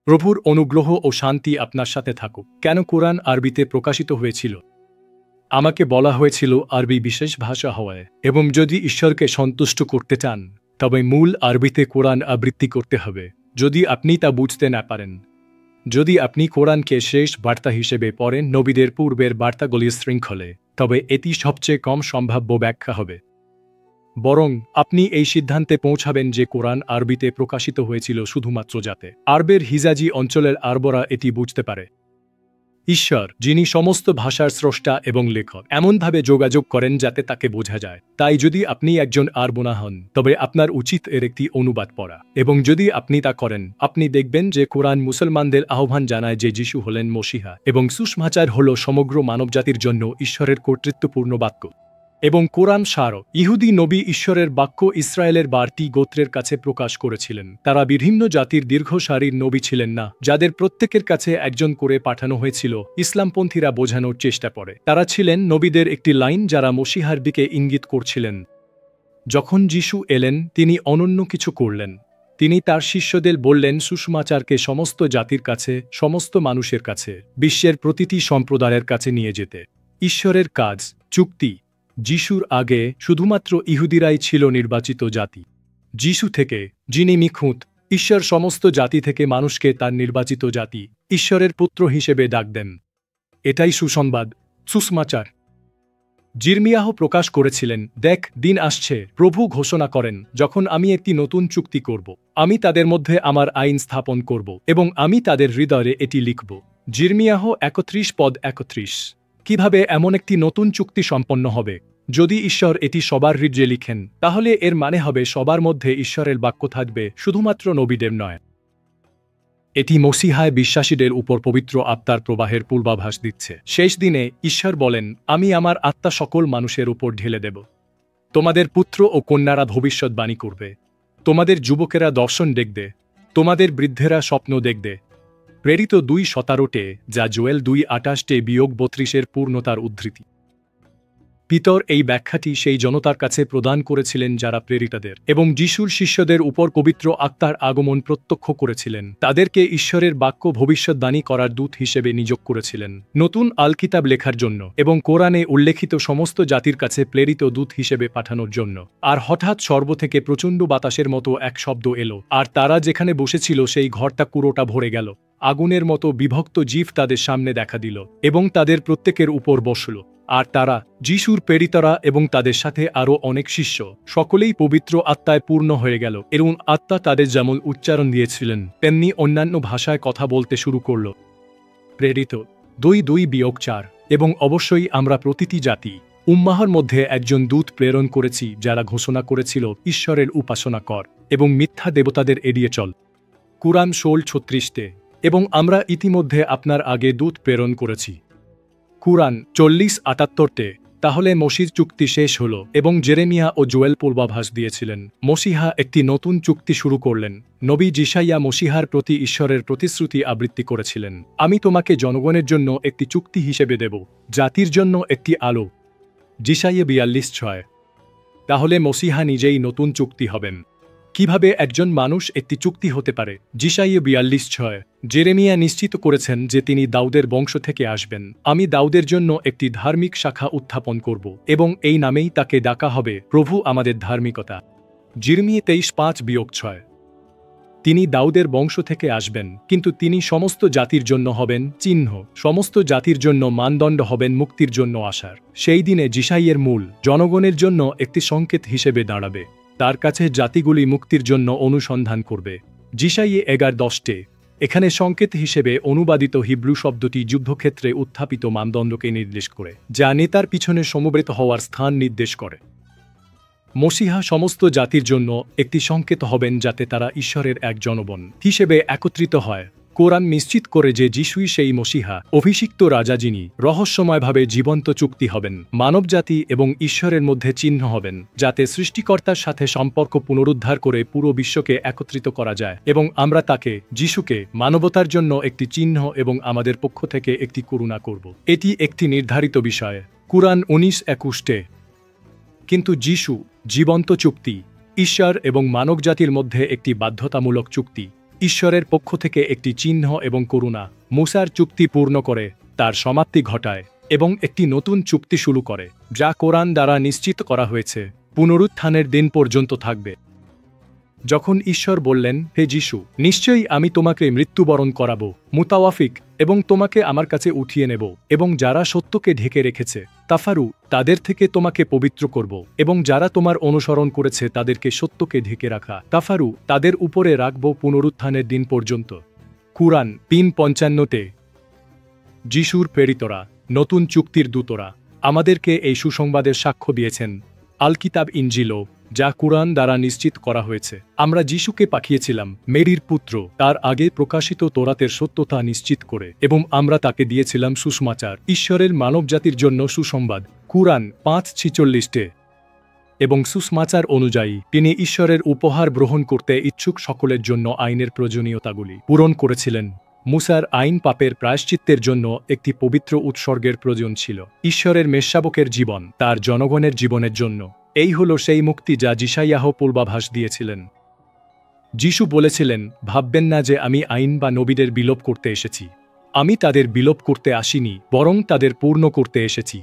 প্রভুর অনুগ্রহ ও শান্তি আপনার সাথে থাকুক। কেন কোরআন আরবিতে প্রকাশিত হয়েছিল? আমাকে বলা হয়েছিল আরবি বিশেষ ভাষা হওয়ায়, এবং যদি ঈশ্বরকে সন্তুষ্ট করতে চান তবে মূল আরবিতে কোরআন আবৃত্তি করতে হবে। যদি আপনি তা বুঝতে না পারেন, যদি আপনি কোরআনকে শেষ বার্তা হিসেবে পড়েন নবীদের পূর্বের বার্তাগুলির শৃঙ্খলে, তবে এটি সবচেয়ে কম সম্ভাব্য ব্যাখ্যা হবে। বরং আপনি এই সিদ্ধান্তে পৌঁছাবেন যে কোরআন আরবিতে প্রকাশিত হয়েছিল শুধুমাত্র যাতে আরবের হিজাজি অঞ্চলের আরবরা এটি বুঝতে পারে। ঈশ্বর, যিনি সমস্ত ভাষার স্রষ্টা এবং লেখক, এমনভাবে যোগাযোগ করেন যাতে তাকে বোঝা যায়। তাই যদি আপনি একজন আরব না হন, তবে আপনার উচিত এর একটি অনুবাদ পড়া, এবং যদি আপনি তা করেন, আপনি দেখবেন যে কোরআন মুসলমানদের আহ্বান জানায় যে যিশু হলেন মসিহা, এবং সুসমাচার হল সমগ্র মানবজাতির জন্য ঈশ্বরের কর্তৃত্বপূর্ণ বাক্য। এবং কোরআন সারও ইহুদি নবী ঈশ্বরের বাক্য ইসরায়েলের 12টি গোত্রের কাছে প্রকাশ করেছিলেন। তারা বিভিন্ন জাতির দীর্ঘ সারির নবী ছিলেন না, যাদের প্রত্যেকের কাছে একজন করে পাঠানো হয়েছিল। ইসলামপন্থীরা বোঝানোর চেষ্টা করে তারা ছিলেন নবীদের একটি লাইন যারা মসিহার দিকে ইঙ্গিত করছিলেন। যখন যিশু এলেন, তিনি অনন্য কিছু করলেন। তিনি তার শিষ্যদের বললেন সুসমাচারকে সমস্ত জাতির কাছে, সমস্ত মানুষের কাছে, বিশ্বের প্রতিটি সম্প্রদায়ের কাছে নিয়ে যেতে। ঈশ্বরের কাজ, চুক্তি। যিশুর আগে শুধুমাত্র ইহুদিরাই ছিল নির্বাচিত জাতি। যিশু থেকে, যিনি নিখুঁত, ঈশ্বর সমস্ত জাতি থেকে মানুষকে তার নির্বাচিত জাতি, ঈশ্বরের পুত্র হিসেবে ডাক দেন। এটাই সুসংবাদ, সুসমাচার। জিরমিয়াহ প্রকাশ করেছিলেন, দেখ, দিন আসছে, প্রভু ঘোষণা করেন, যখন আমি একটি নতুন চুক্তি করব। আমি তাদের মধ্যে আমার আইন স্থাপন করব, এবং আমি তাদের হৃদয়ে এটি লিখব। জিরমিয়াহ 31:31। কিভাবে এমন একটি নতুন চুক্তি সম্পন্ন হবে? যদি ঈশ্বর এটি সবার হৃদয়ে লিখেন, তাহলে এর মানে হবে সবার মধ্যে ঈশ্বরের বাক্য থাকবে, শুধুমাত্র নবীদের নয়। এটি মসিহায় বিশ্বাসীদের উপর পবিত্র আত্মার প্রবাহের পূর্বাভাস দিচ্ছে। শেষ দিনে ঈশ্বর বলেন, আমি আমার আত্মা সকল মানুষের উপর ঢেলে দেব। তোমাদের পুত্র ও কন্যারা ভবিষ্যৎবাণী করবে, তোমাদের যুবকেরা দর্শন দেখবে, তোমাদের বৃদ্ধেরা স্বপ্ন দেখবে। প্রেরিত 2:17, যা জোয়েল 2:28-32 পূর্ণতার উদ্ধৃতি। পিতর এই ব্যাখ্যাটি সেই জনতার কাছে প্রদান করেছিলেন যারা প্রেরিতদের এবং যিশুর শিষ্যদের উপর পবিত্র আত্মার আগমন প্রত্যক্ষ করেছিলেন। তাদেরকে ঈশ্বরের বাক্য ভবিষ্যদ্বাণী করার দূত হিসেবে নিয়োগ করেছিলেন, নতুন আল কিতাব লেখার জন্য এবং কোরআনে উল্লেখিত সমস্ত জাতির কাছে প্রেরিত দূত হিসেবে পাঠানোর জন্য। আর হঠাৎ সর্ব থেকে প্রচণ্ড বাতাসের মতো এক শব্দ এলো, আর তারা যেখানে বসেছিল সেই ঘরটা পুরোটা ভরে গেল। আগুনের মতো বিভক্ত জিভ তাদের সামনে দেখা দিল এবং তাদের প্রত্যেকের উপর বসল। আর তারা, যিশুর প্রেরিতরা এবং তাদের সাথে আরও অনেক শিষ্য, সকলেই পবিত্র আত্মায় পূর্ণ হয়ে গেল, এবং আত্মা তাদের যেমন উচ্চারণ দিয়েছিলেন তেমনি অন্যান্য ভাষায় কথা বলতে শুরু করল। প্রেরিত 2:2-4। এবং অবশ্যই আমরা প্রতিটি জাতি, উম্মাহর মধ্যে একজন দূত প্রেরণ করেছি, যারা ঘোষণা করেছিল ঈশ্বরের উপাসনা কর এবং মিথ্যা দেবতাদের এড়িয়ে চল। কুরআন 16:36। এবং আমরা ইতিমধ্যে আপনার আগে দূত প্রেরণ করেছি। কুরআন 40:78। তাহলে মসির চুক্তি শেষ হল এবং জেরেমিয়া ও জোয়েল পূর্বাভাস দিয়েছিলেন মসিহা একটি নতুন চুক্তি শুরু করলেন। নবী যিশাইয়া মসিহার প্রতি ঈশ্বরের প্রতিশ্রুতি আবৃত্তি করেছিলেন, আমি তোমাকে জনগণের জন্য একটি চুক্তি হিসেবে দেব, জাতির জন্য একটি আলো। যিশাইয়া 42:6। তাহলে মসিহা নিজেই নতুন চুক্তি হবেন। কিভাবে একজন মানুষ একটি চুক্তি হতে পারে? যিশাইয়া 42:6। জেরেমিয়া নিশ্চিত করেছেন যে তিনি দাউদের বংশ থেকে আসবেন। আমি দাউদের জন্য একটি ধার্মিক শাখা উত্থাপন করব, এবং এই নামেই তাকে ডাকা হবে, প্রভু আমাদের ধার্মিকতা। জিরমিয়া 23:5-6। তিনি দাউদের বংশ থেকে আসবেন, কিন্তু তিনি সমস্ত জাতির জন্য হবেন চিহ্ন, সমস্ত জাতির জন্য মানদণ্ড হবেন মুক্তির জন্য আসার। সেই দিনে যিশাইয়ের মূল জনগণের জন্য একটি সংকেত হিসেবে দাঁড়াবে। তার কাছে জাতিগুলি মুক্তির জন্য অনুসন্ধান করবে। যিশাইয়া 11:10। এখানে সংকেত হিসেবে অনুবাদিত হিব্রু শব্দটি যুদ্ধক্ষেত্রে উত্থাপিত মানদণ্ডকে নির্দেশ করে, যা নেতার পিছনে সমবেত হওয়ার স্থান নির্দেশ করে। মসিহা সমস্ত জাতির জন্য একটি সংকেত হবেন যাতে তারা ঈশ্বরের এক জনগণ হিসেবে একত্রিত হয়। কোরআন নিশ্চিত করে যে যিশুই সেই মসিহা, অভিষিক্ত রাজা, যিনি রহস্যময়ভাবে জীবন্ত চুক্তি হবেন, মানবজাতি এবং ঈশ্বরের মধ্যে চিহ্ন হবেন, যাতে সৃষ্টিকর্তার সাথে সম্পর্ক পুনরুদ্ধার করে পুরো বিশ্বকে একত্রিত করা যায়। এবং আমরা তাকে, যিশুকে, মানবতার জন্য একটি চিহ্ন এবং আমাদের পক্ষ থেকে একটি করুণা করব। এটি একটি নির্ধারিত বিষয়। কুরআন 19:21। কিন্তু যিশু জীবন্ত চুক্তি, ঈশ্বর এবং মানবজাতির মধ্যে একটি বাধ্যতামূলক চুক্তি। ঈশ্বরের পক্ষ থেকে একটি চিহ্ন এবং করুণা মুসার চুক্তি পূর্ণ করে তার সমাপ্তি ঘটায় এবং একটি নতুন চুক্তি শুরু করে, যা কোরআন দ্বারা নিশ্চিত করা হয়েছে পুনরুত্থানের দিন পর্যন্ত থাকবে। যখন ঈশ্বর বললেন, হে যিশু, নিশ্চয়ই আমি তোমাকে মৃত্যুবরণ করাবো, মুতাওয়াফিক, এবং তোমাকে আমার কাছে উঠিয়ে নেব, এবং যারা সত্যকে ঢেকে রেখেছে তাফারু তাদের থেকে তোমাকে পবিত্র করব, এবং যারা তোমার অনুসরণ করেছে তাদেরকে সত্যকে ঢেকে রাখা তাফারু তাদের উপরে রাখব পুনরুত্থানের দিন পর্যন্ত। কুরআন 3:55-তে যিশুর প্রেরিতরা, নতুন চুক্তির দূতরা আমাদেরকে এই সুসংবাদের সাক্ষ্য দিয়েছেন, আল কিতাব ইনজিলও, যা কুরআন দ্বারা নিশ্চিত করা হয়েছে। আমরা যিশুকে পাঠিয়েছিলাম মেরির পুত্র, তার আগে প্রকাশিত তোরাতের সত্যতা নিশ্চিত করে, এবং আমরা তাকে দিয়েছিলাম সুসমাচার, ঈশ্বরের মানবজাতির জন্য সুসংবাদ। কুরআন 5:46-তে। এবং সুসমাচার অনুযায়ী তিনি ঈশ্বরের উপহার গ্রহণ করতে ইচ্ছুক সকলের জন্য আইনের প্রয়োজনীয়তাগুলি পূরণ করেছিলেন। মুসার আইন পাপের প্রায়শ্চিত্তের জন্য একটি পবিত্র উৎসর্গের প্রয়োজন ছিল। ঈশ্বরের মেষশাবকের জীবন তার জনগণের জীবনের জন্য। এই হল সেই মুক্তি যা যিশাইয়াহ পূর্বাভাস দিয়েছিলেন। যিশু বলেছিলেন, ভাববেন না যে আমি আইন বা নবীদের বিলোপ করতে এসেছি। আমি তাদের বিলোপ করতে আসিনি, বরং তাদের পূর্ণ করতে এসেছি।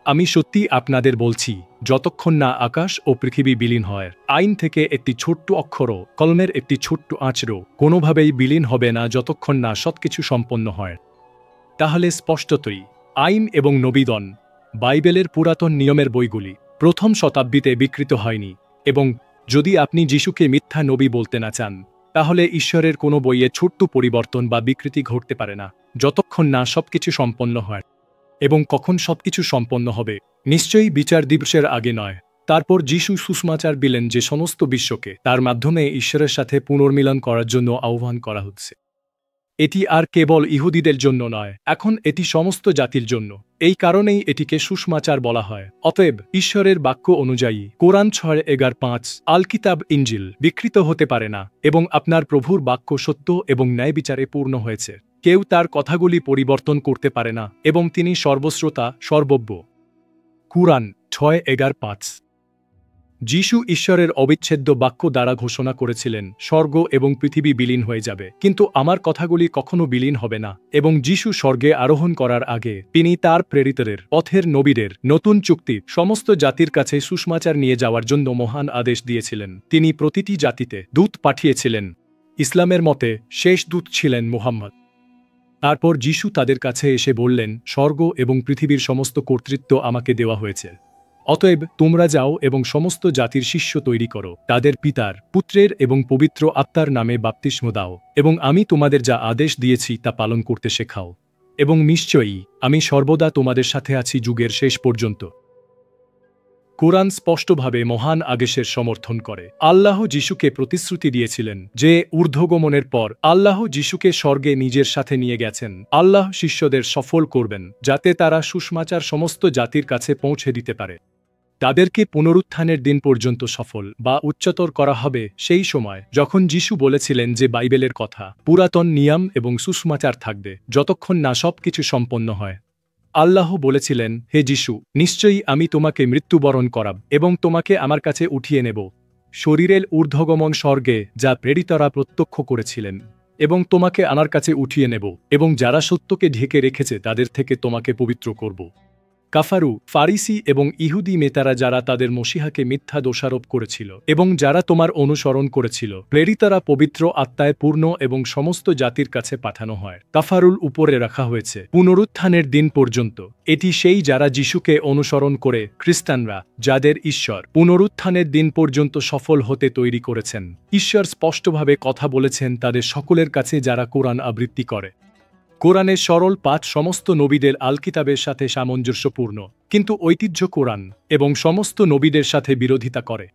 আমি সত্যি আপনাদের বলছি, যতক্ষণ না আকাশ ও পৃথিবী বিলীন হয়, আইন থেকে একটি ছোট্ট অক্ষরও, কলমের একটি ছোট্ট আঁচড়ও কোনোভাবেই বিলীন হবে না যতক্ষণ না সবকিছু সম্পন্ন হয়। তাহলে স্পষ্টতই আইন এবং নবীগণ, বাইবেলের পুরাতন নিয়মের বইগুলি, প্রথম শতাব্দীতে বিকৃত হয়নি। এবং যদি আপনি যিশুকে মিথ্যা নবী বলতে না চান, তাহলে ঈশ্বরের কোনো বইয়ে ছোট্ট পরিবর্তন বা বিকৃতি ঘটতে পারে না যতক্ষণ না সবকিছু সম্পন্ন হয়। এবং কখন সবকিছু সম্পন্ন হবে? নিশ্চয়ই বিচার দিবসের আগে নয়। তারপর যিশু সুসমাচার দিলেন যে সমস্ত বিশ্বকে তার মাধ্যমে ঈশ্বরের সাথে পুনর্মিলন করার জন্য আহ্বান করা হচ্ছে। এটি আর কেবল ইহুদিদের জন্য নয়, এখন এটি সমস্ত জাতির জন্য। এই কারণেই এটিকে সুসমাচার বলা হয়। অতএব ঈশ্বরের বাক্য অনুযায়ী কোরআন 6:11-5, আল কিতাব ইনজিল বিকৃত হতে পারে না, এবং আপনার প্রভুর বাক্য সত্য এবং ন্যায় বিচারে পূর্ণ হয়েছে। কেউ তার কথাগুলি পরিবর্তন করতে পারে না, এবং তিনি সর্বশ্রোতা, সর্বজ্ঞ। কুরআন 6:11-5। যিশু ঈশ্বরের অবিচ্ছেদ্য বাক্য দ্বারা ঘোষণা করেছিলেন, স্বর্গ এবং পৃথিবী বিলীন হয়ে যাবে, কিন্তু আমার কথাগুলি কখনো বিলীন হবে না। এবং যিশু স্বর্গে আরোহণ করার আগে তিনি তার প্রেরিতদের, পথের নবীদের, নতুন চুক্তি সমস্ত জাতির কাছে সুসমাচার নিয়ে যাওয়ার জন্য মহান আদেশ দিয়েছিলেন। তিনি প্রতিটি জাতিতে দূত পাঠিয়েছিলেন। ইসলামের মতে শেষ দূত ছিলেন মুহাম্মদ। তারপর যিশু তাদের কাছে এসে বললেন, স্বর্গ এবং পৃথিবীর সমস্ত কর্তৃত্ব আমাকে দেওয়া হয়েছে। অতএব তোমরা যাও এবং সমস্ত জাতির শিষ্য তৈরি করো, তাদের পিতার, পুত্রের এবং পবিত্র আত্মার নামে বাপ্তিস্ম দাও, এবং আমি তোমাদের যা আদেশ দিয়েছি তা পালন করতে শেখাও। এবং নিশ্চয়ই আমি সর্বদা তোমাদের সাথে আছি যুগের শেষ পর্যন্ত। কোরআন স্পষ্টভাবে মহান আদেশের সমর্থন করে। আল্লাহ যিশুকে প্রতিশ্রুতি দিয়েছিলেন যে ঊর্ধ্বগমনের পর আল্লাহ যিশুকে স্বর্গে নিজের সাথে নিয়ে গেছেন। আল্লাহ শিষ্যদের সফল করবেন যাতে তারা সুসমাচার সমস্ত জাতির কাছে পৌঁছে দিতে পারে। তাদেরকে পুনরুত্থানের দিন পর্যন্ত সফল বা উচ্চতর করা হবে সেই সময় যখন যিশু বলেছিলেন যে বাইবেলের কথা, পুরাতন নিয়ম এবং সুসমাচার থাকবে যতক্ষণ না সবকিছু সম্পন্ন হয়। আল্লাহ বলেছিলেন, হে যিশু, নিশ্চয়ই আমি তোমাকে মৃত্যুবরণ করাব এবং তোমাকে আমার কাছে উঠিয়ে নেব, শরীরের ঊর্ধ্বগমন স্বর্গে যা প্রেরিতরা প্রত্যক্ষ করেছিলেন, এবং তোমাকে আমার কাছে উঠিয়ে নেব, এবং যারা সত্যকে ঢেকে রেখেছে তাদের থেকে তোমাকে পবিত্র করব। কাফারু, ফারিসি এবং ইহুদি নেতারা যারা তাদের মসিহাকে মিথ্যা দোষারোপ করেছিল এবং যারা তোমার অনুসরণ করেছিল, প্রেরিতরা পবিত্র আত্মায় পূর্ণ এবং সমস্ত জাতির কাছে পাঠানো হয়। কাফারুল উপরে রাখা হয়েছে পুনরুত্থানের দিন পর্যন্ত। এটি সেই যারা যিশুকে অনুসরণ করে, খ্রিস্টানরা, যাদের ঈশ্বর পুনরুত্থানের দিন পর্যন্ত সফল হতে তৈরি করেছেন। ঈশ্বর স্পষ্টভাবে কথা বলেছেন তাদের সকলের কাছে যারা কোরআন আবৃত্তি করে। কোরআনের সরল পাঠ সমস্ত নবীদের আল কিতাবের সাথে সামঞ্জস্যপূর্ণ, কিন্তু ঐতিহ্য কোরআন এবং সমস্ত নবীদের সাথে বিরোধিতা করে।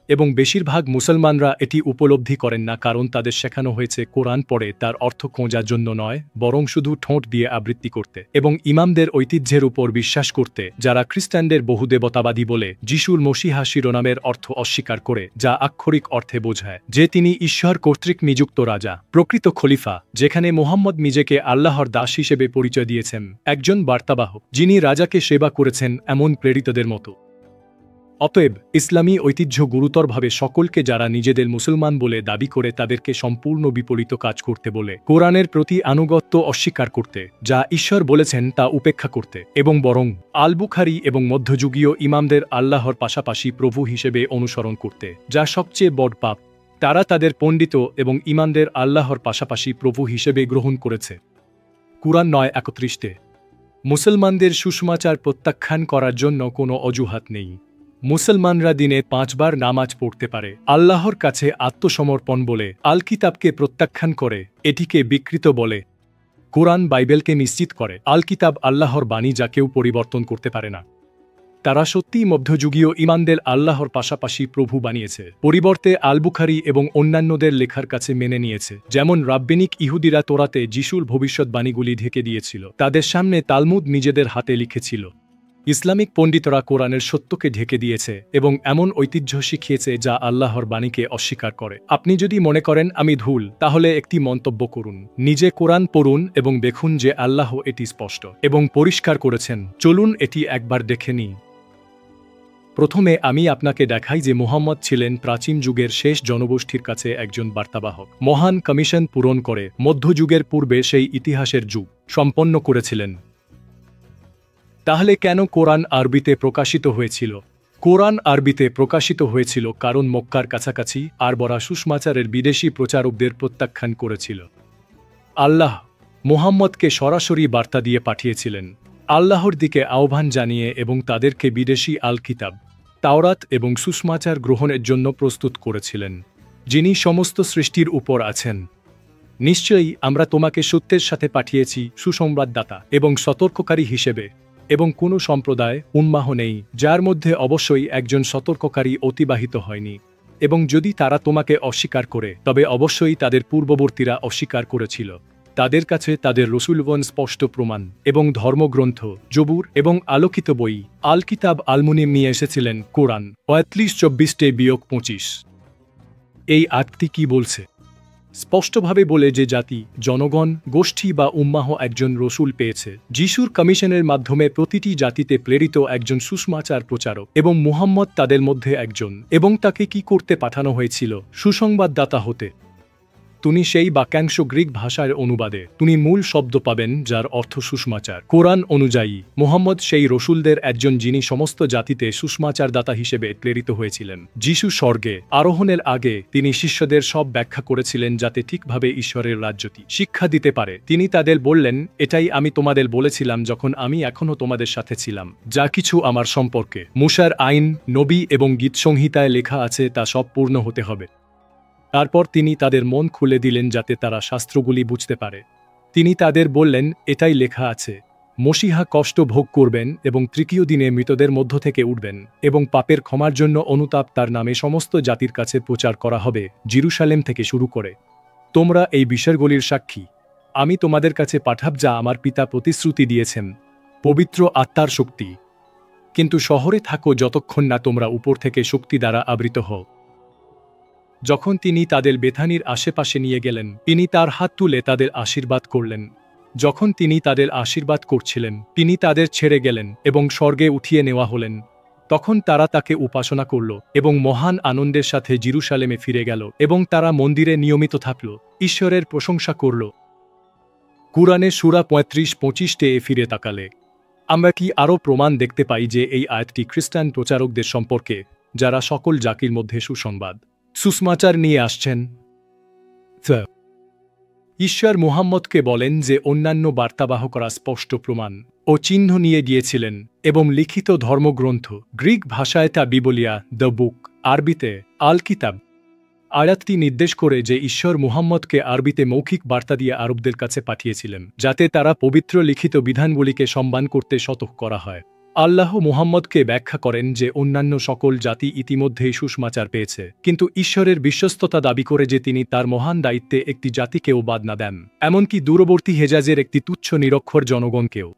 এবং বেশিরভাগ মুসলমানরা এটি উপলব্ধি করেন না, কারণ তাদের শেখানো হয়েছে কোরআন পড়ে তার অর্থ খোঁজার জন্য নয়, বরং শুধু ঠোঁট দিয়ে আবৃত্তি করতে এবং ইমামদের ঐতিহ্যের উপর বিশ্বাস করতে, যারা খ্রিস্টানদের বহুদেবতাবাদী বলে যিশুর মসিহা শিরোনামের অর্থ অস্বীকার করে, যা আক্ষরিক অর্থে বোঝায় যে তিনি ঈশ্বর কর্তৃক নিযুক্ত রাজা, প্রকৃত খলিফা, যেখানে মুহাম্মদ নিজেকে আল্লাহর দাস হিসেবে পরিচয় দিয়েছেন, একজন বার্তাবাহক যিনি রাজাকে সেবা করেছেন এমন প্রেরিতদের মতো। অতএব ইসলামী ঐতিহ্য গুরুতরভাবে সকলকে যারা নিজেদের মুসলমান বলে দাবি করে তাদেরকে সম্পূর্ণ বিপরীত কাজ করতে বলে, কোরআনের প্রতি আনুগত্য অস্বীকার করতে, যা ঈশ্বর বলেছেন তা উপেক্ষা করতে, এবং বরং আল বুখারী এবং মধ্যযুগীয় ইমামদের আল্লাহর পাশাপাশি প্রভু হিসেবে অনুসরণ করতে, যা সবচেয়ে বড় পাপ। তারা তাদের পণ্ডিত এবং ইমামদের আল্লাহর পাশাপাশি প্রভু হিসেবে গ্রহণ করেছে। কুরআন 9:31 মুসলমানদের সুসমাচার প্রত্যাখ্যান করার জন্য কোনো অজুহাত নেই। মুসলমানরা দিনে 5 বার নামাজ পড়তে পারে, আল্লাহর কাছে আত্মসমর্পণ বলে, আল কিতাবকে প্রত্যাখ্যান করে, এটিকে বিকৃত বলে। কোরআন বাইবেলকে নিশ্চিত করে আল কিতাব আল্লাহর বাণী, যা কেউ পরিবর্তন করতে পারে না। তারা সত্যিই মধ্যযুগীয় ইমানদের আল্লাহর পাশাপাশি প্রভু বানিয়েছে, পরিবর্তে আল বুখারী এবং অন্যান্যদের লেখার কাছে মেনে নিয়েছে। যেমন রাব্বিনিক ইহুদিরা তোরাতে যিশুর ভবিষ্যৎবাণীগুলি ঢেকে দিয়েছিল, তাদের সামনে তালমুদ নিজেদের হাতে লিখেছিল। ইসলামিক পণ্ডিতরা কোরআনের সত্যকে ঢেকে দিয়েছে এবং এমন ঐতিহ্য শিখিয়েছে যা আল্লাহর বাণীকে অস্বীকার করে। আপনি যদি মনে করেন আমি ভুল, তাহলে একটি মন্তব্য করুন, নিজে কোরআন পড়ুন এবং দেখুন যে আল্লাহ এটি স্পষ্ট এবং পরিষ্কার করেছেন। চলুন এটি একবার দেখে নিই। প্রথমে আমি আপনাকে দেখাই যে মুহাম্মদ ছিলেন প্রাচীন যুগের শেষ জনগোষ্ঠীর কাছে একজন বার্তাবাহক। মহান কমিশন পূরণ করে মধ্যযুগের পূর্বে সেই ইতিহাসের যুগ সম্পন্ন করেছিলেন। তাহলে কেন কোরআন আরবিতে প্রকাশিত হয়েছিল? কোরআন আরবিতে প্রকাশিত হয়েছিল কারণ মক্কার কাছাকাছি আরবরা সুসমাচারের বিদেশি প্রচারকদের প্রত্যাখ্যান করেছিল। আল্লাহ মুহাম্মদকে সরাসরি বার্তা দিয়ে পাঠিয়েছিলেন, আল্লাহর দিকে আহ্বান জানিয়ে, এবং তাদেরকে বিদেশি আল কিতাব, তাওরাত এবং সুসমাচার গ্রহণের জন্য প্রস্তুত করেছিলেন, যিনি সমস্ত সৃষ্টির উপর আছেন। নিশ্চয়ই আমরা তোমাকে সত্যের সাথে পাঠিয়েছি সুসংবাদদাতা এবং সতর্ককারী হিসেবে, এবং কোনো সম্প্রদায় উন্মাহ নেই যার মধ্যে অবশ্যই একজন সতর্ককারী অতিবাহিত হয়নি। এবং যদি তারা তোমাকে অস্বীকার করে, তবে অবশ্যই তাদের পূর্ববর্তীরা অস্বীকার করেছিল। তাদের কাছে তাদের রসুলগণ স্পষ্ট প্রমাণ এবং ধর্মগ্রন্থ, জবুর এবং আলোকিত বই আল কিতাব আলমুনিম নিয়ে এসেছিলেন। কোরআন 35:24-25 এই আয়াতটি কি বলছে? স্পষ্টভাবে বলে যে জাতি, জনগণ, গোষ্ঠী বা উম্মাহ একজন রসুল পেয়েছে। যিশুর কমিশনের মাধ্যমে প্রতিটি জাতিতে প্রেরিত একজন সুসমাচার প্রচারক, এবং মুহাম্মদ তাদের মধ্যে একজন, এবং তাকে কি করতে পাঠানো হয়েছিল? সুসংবাদদাতা হতে। তুমি সেই বাক্যাংশ গ্রিক ভাষার অনুবাদে তুমি মূল শব্দ পাবেন যার অর্থ সুসমাচার। কোরআন অনুযায়ী মুহাম্মদ সেই রসুলদের একজন যিনি সমস্ত জাতিতে সুসমাচারদাতা হিসেবে প্রেরিত হয়েছিলেন। যিশু স্বর্গে আরোহণের আগে তিনি শিষ্যদের সব ব্যাখ্যা করেছিলেন যাতে ঠিকভাবে ঈশ্বরের রাজ্যটি শিক্ষা দিতে পারে। তিনি তাদের বললেন, এটাই আমি তোমাদের বলেছিলাম যখন আমি এখনও তোমাদের সাথে ছিলাম, যা কিছু আমার সম্পর্কে মুসার আইন, নবী এবং গীতসংহিতায় লেখা আছে তা সব পূর্ণ হতে হবে। তারপর তিনি তাদের মন খুলে দিলেন যাতে তারা শাস্ত্রগুলি বুঝতে পারে। তিনি তাদের বললেন, এটাই লেখা আছে, মসিহা কষ্ট ভোগ করবেন এবং তৃতীয় দিনে মৃতদের মধ্য থেকে উঠবেন, এবং পাপের ক্ষমার জন্য অনুতাপ তার নামে সমস্ত জাতির কাছে প্রচার করা হবে, জেরুসালেম থেকে শুরু করে। তোমরা এই বিষয়গুলির সাক্ষী। আমি তোমাদের কাছে পাঠাব যা আমার পিতা প্রতিশ্রুতি দিয়েছেন, পবিত্র আত্মার শক্তি। কিন্তু শহরে থাকো যতক্ষণ না তোমরা উপর থেকে শক্তি দ্বারা আবৃত হও। যখন তিনি তাদের বেথানির আশেপাশে নিয়ে গেলেন, তিনি তার হাত তুলে তাদের আশীর্বাদ করলেন। যখন তিনি তাদের আশীর্বাদ করছিলেন, তিনি তাদের ছেড়ে গেলেন এবং স্বর্গে উঠিয়ে নেওয়া হলেন। তখন তারা তাকে উপাসনা করল এবং মহান আনন্দের সাথে জেরুসালেমে ফিরে গেল, এবং তারা মন্দিরে নিয়মিত থাকল, ঈশ্বরের প্রশংসা করল। কুরআনে সূরা 35-25 ফিরে তাকালে আমরা কি আরও প্রমাণ দেখতে পাই যে এই আয়াতটি খ্রিস্টান প্রচারকদের সম্পর্কে, যারা সকল জাতির মধ্যে সুসংবাদ, সুসমাচার নিয়ে আসছেন। ঈশ্বর মুহাম্মদকে বলেন যে অন্যান্য বার্তাবাহকরা স্পষ্ট প্রমাণ ও চিহ্ন নিয়ে গিয়েছিলেন এবং লিখিত ধর্মগ্রন্থ, গ্রিক ভাষায় তা বিবলিয়া, দ্য বুক, আরবিতে আল কিতাব। আয়াতটি নির্দেশ করে যে ঈশ্বর মুহাম্মদকে আরবিতে মৌখিক বার্তা দিয়ে আরবদের কাছে পাঠিয়েছিলেন, যাতে তারা পবিত্র লিখিত বিধানগুলিকে সম্মান করতে সতর্ক করা হয়। আল্লাহ মুহাম্মদকে ব্যাখ্যা করেন যে অন্যান্য সকল জাতি ইতিমধ্যেই সুসমাচার পেয়েছে, কিন্তু ঈশ্বরের বিশ্বস্ততা দাবি করে যে তিনি তার মহান দায়িত্বে একটি জাতিকেও বাদ না দেন, এমনকি দূরবর্তী হেজাজের একটি তুচ্ছ নিরক্ষর জনগণকেও।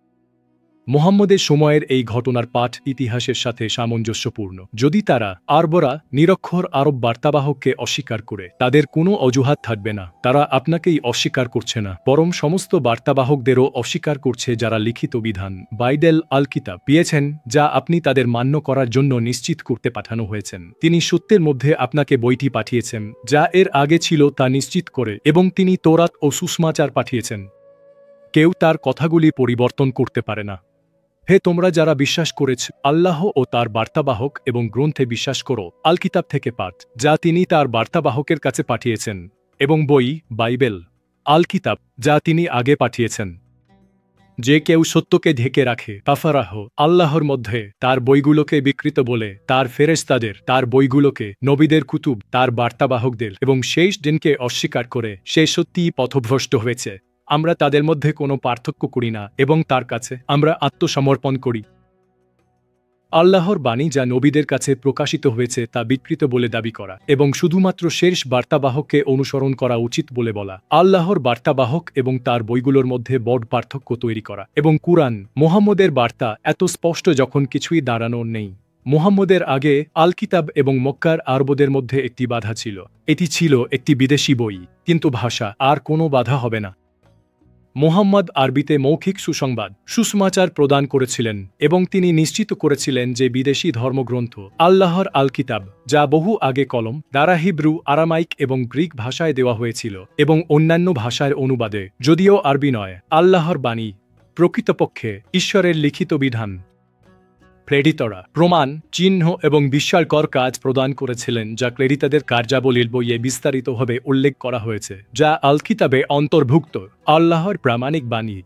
মুহাম্মদের সময়ের এই ঘটনার পাঠ ইতিহাসের সাথে সামঞ্জস্যপূর্ণ। যদি তারা আরবরা নিরক্ষর আরব বার্তাবাহককে অস্বীকার করে, তাদের কোনো অজুহাত থাকবে না। তারা আপনাকেই অস্বীকার করছে না, বরং সমস্ত বার্তাবাহকদেরও অস্বীকার করছে যারা লিখিত বিধান বাইবেল আল কিতাব পেয়েছেন, যা আপনি তাদের মান্য করার জন্য নিশ্চিত করতে পাঠানো হয়েছেন। তিনি সত্যের মধ্যে আপনাকে বইটি পাঠিয়েছেন যা এর আগে ছিল তা নিশ্চিত করে, এবং তিনি তোরাত ও সুসমাচার পাঠিয়েছেন। কেউ তার কথাগুলি পরিবর্তন করতে পারে না। হে তোমরা যারা বিশ্বাস করেছ আল্লাহ ও তার বার্তাবাহক এবং গ্রন্থে বিশ্বাস করো, আল কিতাব থেকে পাঠ যা তিনি তার বার্তাবাহকের কাছে পাঠিয়েছেন, এবং বই বাইবেল আল কিতাব যা তিনি আগে পাঠিয়েছেন। যে কেউ সত্যকে ঢেকে রাখে কাফারাহ আল্লাহর মধ্যে তার বইগুলোকে বিকৃত বলে, তার ফেরেশতাদের, তার বইগুলোকে, নবীদের কুতুব, তার বার্তাবাহকদের এবং শেষ দিনকে অস্বীকার করে, সে সত্যিই পথভ্রষ্ট হয়েছে। আমরা তাদের মধ্যে কোনো পার্থক্য করি না এবং তার কাছে আমরা আত্মসমর্পণ করি। আল্লাহর বাণী যা নবীদের কাছে প্রকাশিত হয়েছে তা বিকৃত বলে দাবি করা এবং শুধুমাত্র শেষ বার্তাবাহককে অনুসরণ করা উচিত বলে বলা, আল্লাহর বার্তাবাহক এবং তার বইগুলোর মধ্যে বড় পার্থক্য তৈরি করা, এবং কুরআন মুহাম্মদের বার্তা এত স্পষ্ট যখন কিছুই দাঁড়ানো নেই। মুহাম্মদের আগে আল কিতাব এবং মক্কার আরবদের মধ্যে একটি বাধা ছিল। এটি ছিল একটি বিদেশি বই, কিন্তু ভাষা আর কোনো বাধা হবে না। মুহাম্মদ আরবিতে মৌখিক সুসংবাদ সুসমাচার প্রদান করেছিলেন এবং তিনি নিশ্চিত করেছিলেন যে বিদেশি ধর্মগ্রন্থ আল্লাহর আল কিতাব, যা বহু আগে কলম দ্বারা হিব্রু, আরামাইক এবং গ্রিক ভাষায় দেওয়া হয়েছিল এবং অন্যান্য ভাষার অনুবাদে, যদিও আরবি নয়, আল্লাহর বাণী, প্রকৃতপক্ষে ঈশ্বরের লিখিত বিধান। প্রেরিতরা প্রমাণ, চিহ্ন এবং বিস্ময়কর কাজ প্রদান করেছিলেন যা প্রেরিতদের কার্যাবলীর বইয়ে বিস্তারিতভাবে উল্লেখ করা হয়েছে, যা আল কিতাবে অন্তর্ভুক্ত। আল্লাহর প্রামাণিক বাণী।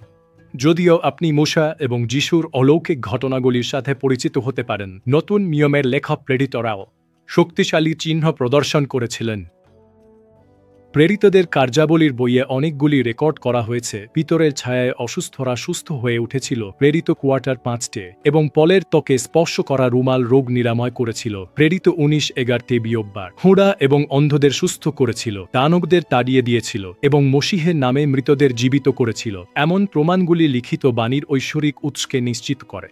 যদিও আপনি মূসা এবং যিশুর অলৌকিক ঘটনাগুলির সাথে পরিচিত হতে পারেন, নতুন নিয়মের লেখক প্রেরিতরাও শক্তিশালী চিহ্ন প্রদর্শন করেছিলেন। প্রেরিতদের কার্যাবলীর বইয়ে অনেকগুলি রেকর্ড করা হয়েছে। পিতরের ছায়ায় অসুস্থরা সুস্থ হয়ে উঠেছিল, প্রেরিত কোয়ার্টার 5টে, এবং পলের ত্বকে স্পর্শ করা রুমাল রোগ নিরাময় করেছিল, প্রেরিত 19-11টে বিয়োগবার, হুঁড়া এবং অন্ধদের সুস্থ করেছিল, দানবদের তাড়িয়ে দিয়েছিল এবং মসিহের নামে মৃতদের জীবিত করেছিল। এমন প্রমাণগুলি লিখিত বাণীর ঐশ্বরিক উৎসকে নিশ্চিত করে।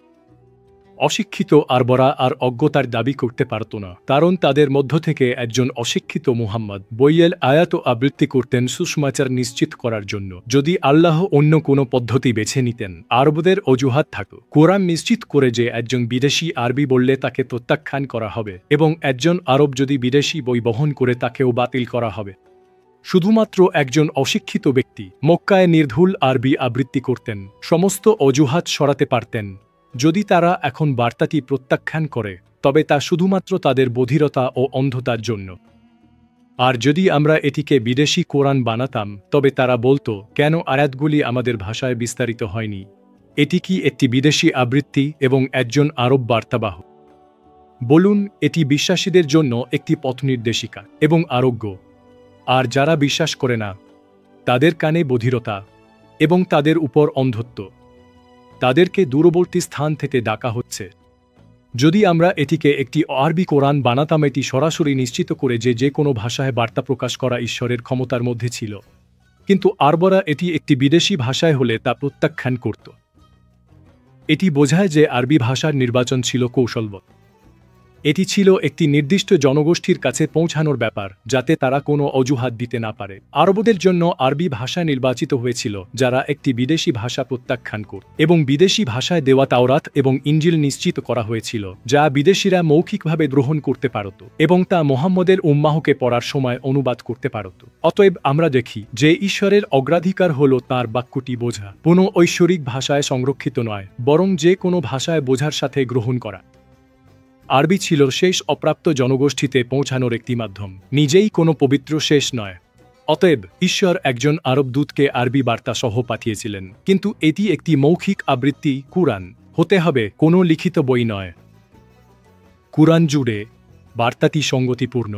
অশিক্ষিত আরবরা আর অজ্ঞতার দাবি করতে পারত না, কারণ তাদের মধ্য থেকে একজন অশিক্ষিত মুহাম্মদ বইয়ের আয়াত আবৃত্তি করতেন সুসমাচার নিশ্চিত করার জন্য। যদি আল্লাহ অন্য কোনো পদ্ধতি বেছে নিতেন, আরবদের অজুহাত থাকত। কোরআন নিশ্চিত করে যে একজন বিদেশি আরবি বললে তাকে প্রত্যাখ্যান করা হবে, এবং একজন আরব যদি বিদেশি বই বহন করে তাকেও বাতিল করা হবে। শুধুমাত্র একজন অশিক্ষিত ব্যক্তি মক্কায় নির্ভুল আরবি আবৃত্তি করতেন, সমস্ত অজুহাত সরাতে পারতেন। যদি তারা এখন বার্তাটি প্রত্যাখ্যান করে, তবে তা শুধুমাত্র তাদের বধিরতা ও অন্ধতার জন্য। আর যদি আমরা এটিকে বিদেশি কোরআন বানাতাম, তবে তারা বলতো, কেন আয়াতগুলি আমাদের ভাষায় বিস্তারিত হয়নি? এটি কি একটি বিদেশি আবৃত্তি এবং একজন আরব বার্তাবাহক? বলুন, এটি বিশ্বাসীদের জন্য একটি পথ নির্দেশিকা এবং আরোগ্য। আর যারা বিশ্বাস করে না, তাদের কানে বধিরতা এবং তাদের উপর অন্ধত্ব, তাদেরকে দূরবর্তী স্থান থেকে ডাকা হচ্ছে। যদি আমরা এটিকে একটি আরবি কোরআন বানাতাম, এটি সরাসরি নিশ্চিত করে যে যে কোনো ভাষায় বার্তা প্রকাশ করা ঈশ্বরের ক্ষমতার মধ্যে ছিল, কিন্তু আরবরা এটি একটি বিদেশি ভাষায় হলে তা প্রত্যাখ্যান করত। এটি বোঝায় যে আরবি ভাষার নির্বাচন ছিল কৌশলবদ্ধ। এটি ছিল একটি নির্দিষ্ট জনগোষ্ঠীর কাছে পৌঁছানোর ব্যাপার, যাতে তারা কোনো অজুহাত দিতে না পারে। আরবদের জন্য আরবি ভাষা নির্বাচিত হয়েছিল, যারা একটি বিদেশি ভাষা প্রত্যাখ্যান করত, এবং বিদেশি ভাষায় দেওয়া তাওরাত এবং ইঞ্জিল নিশ্চিত করা হয়েছিল, যা বিদেশিরা মৌখিকভাবে গ্রহণ করতে পারত এবং তা মুহাম্মদের উম্মাহকে পড়ার সময় অনুবাদ করতে পারত। অতএব আমরা দেখি যে ঈশ্বরের অগ্রাধিকার হল তাঁর বাক্যটি বোঝা, কোনো ঐশ্বরিক ভাষায় সংরক্ষিত নয়, বরং যে কোনো ভাষায় বোঝার সাথে গ্রহণ করা। আরবি ছিল শেষ অপ্রাপ্ত জনগোষ্ঠীতে পৌঁছানোর একটি মাধ্যম, নিজেই কোনো পবিত্র শেষ নয়। অতএব ঈশ্বর একজন আরব দূতকে আরবি বার্তা সহ পাঠিয়েছিলেন, কিন্তু এটি একটি মৌখিক আবৃত্তি কুরআন হতে হবে, কোনো লিখিত বই নয়। কুরআন জুড়ে বার্তাটি সঙ্গতিপূর্ণ।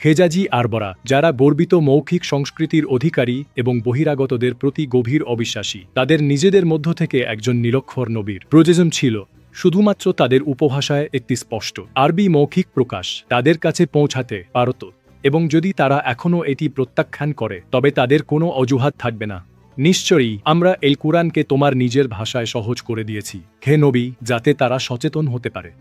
হেজাজি আরবরা, যারা গর্বিত মৌখিক সংস্কৃতির অধিকারী এবং বহিরাগতদের প্রতি গভীর অবিশ্বাসী, তাদের নিজেদের মধ্য থেকে একজন নিরক্ষর নবীর প্রয়োজন ছিল। শুধুমাত্র তাদের উপভাষায় একটি স্পষ্ট আরবি মৌখিক প্রকাশ তাদের কাছে পৌঁছাতে পারত, এবং যদি তারা এখনও এটি প্রত্যাখ্যান করে, তবে তাদের কোনো অজুহাত থাকবে না। নিশ্চয়ই আমরা এই কুরআনকে তোমার নিজের ভাষায় সহজ করে দিয়েছি, হে নবী, যাতে তারা সচেতন হতে পারে।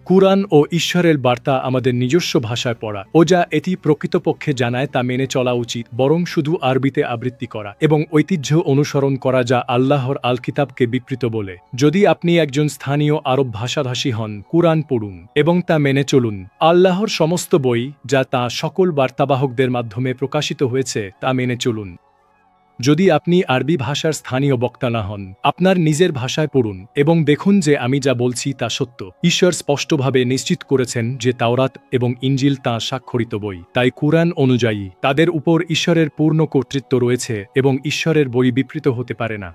কুরআন ও ঈশ্বরের বার্তা আমাদের নিজস্ব ভাষায় পড়া ও যা এটি প্রকৃতপক্ষে জানায় তা মেনে চলা উচিত, বরং শুধু আরবিতে আবৃত্তি করা এবং ঐতিহ্য অনুসরণ করা যা আল্লাহর আল কিতাবকে বিকৃত বলে। যদি আপনি একজন স্থানীয় আরব ভাষাভাষী হন, কুরআন পড়ুন এবং তা মেনে চলুন। আল্লাহর সমস্ত বই যা তা সকল বার্তাবাহকদের মাধ্যমে প্রকাশিত হয়েছে তা মেনে চলুন। যদি আপনি আরবি ভাষার স্থানীয় বক্তা না হন, আপনার নিজের ভাষায় পড়ুন এবং দেখুন যে আমি যা বলছি তা সত্য। ঈশ্বর স্পষ্টভাবে নিশ্চিত করেছেন যে তাওরাত এবং ইনজিল তাঁর স্বাক্ষরিত বই, তাই কুরআন অনুযায়ী তাদের উপর ঈশ্বরের পূর্ণ কর্তৃত্ব রয়েছে এবং ঈশ্বরের বই বিকৃত হতে পারে না।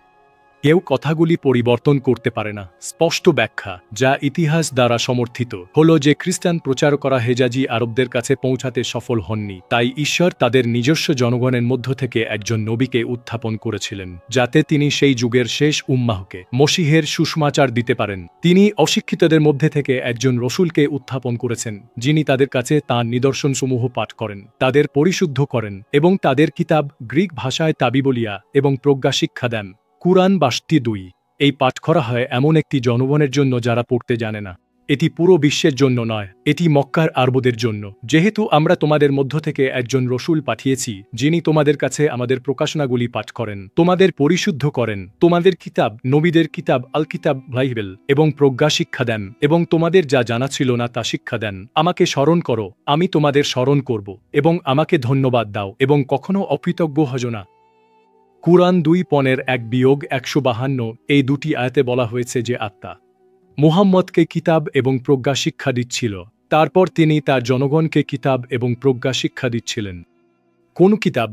কেউ কথাগুলি পরিবর্তন করতে পারে না। স্পষ্ট ব্যাখ্যা, যা ইতিহাস দ্বারা সমর্থিত, হল যে খ্রিস্টান প্রচার করা হেজাজি আরবদের কাছে পৌঁছাতে সফল হননি, তাই ঈশ্বর তাদের নিজস্ব জনগণের মধ্য থেকে একজন নবীকে উত্থাপন করেছিলেন, যাতে তিনি সেই যুগের শেষ উম্মাহকে মসিহের সুসমাচার দিতে পারেন। তিনি অশিক্ষিতদের মধ্যে থেকে একজন রসুলকে উত্থাপন করেছেন, যিনি তাদের কাছে তাঁর নিদর্শনসমূহ পাঠ করেন, তাদের পরিশুদ্ধ করেন এবং তাদের কিতাব গ্রিক ভাষায় তাবিবলিয়া এবং প্রজ্ঞা শিক্ষা দেন। কুরআন ২২ এই পাঠ করা হয় এমন একটি জনগণের জন্য যারা পড়তে জানে না। এটি পুরো বিশ্বের জন্য নয়, এটি মক্কার আরবদের জন্য। যেহেতু আমরা তোমাদের মধ্য থেকে একজন রসুল পাঠিয়েছি, যিনি তোমাদের কাছে আমাদের প্রকাশনাগুলি পাঠ করেন, তোমাদের পরিশুদ্ধ করেন, তোমাদের কিতাব, নবীদের কিতাব আল কিতাব বাইবেল এবং প্রজ্ঞা শিক্ষা দেন এবং তোমাদের যা জানা ছিল না তা শিক্ষা দেন। আমাকে স্মরণ করো, আমি তোমাদের স্মরণ করব, এবং আমাকে ধন্যবাদ দাও এবং কখনো অকৃতজ্ঞ হজো না। কুরআন 2-1-152 এই দুটি আয়াতে বলা হয়েছে যে আত্মা মুহাম্মদকে কিতাব এবং প্রজ্ঞা শিক্ষা দিচ্ছিল, তারপর তিনি তার জনগণকে কিতাব এবং প্রজ্ঞা শিক্ষা দিচ্ছিলেন। কোন কিতাব?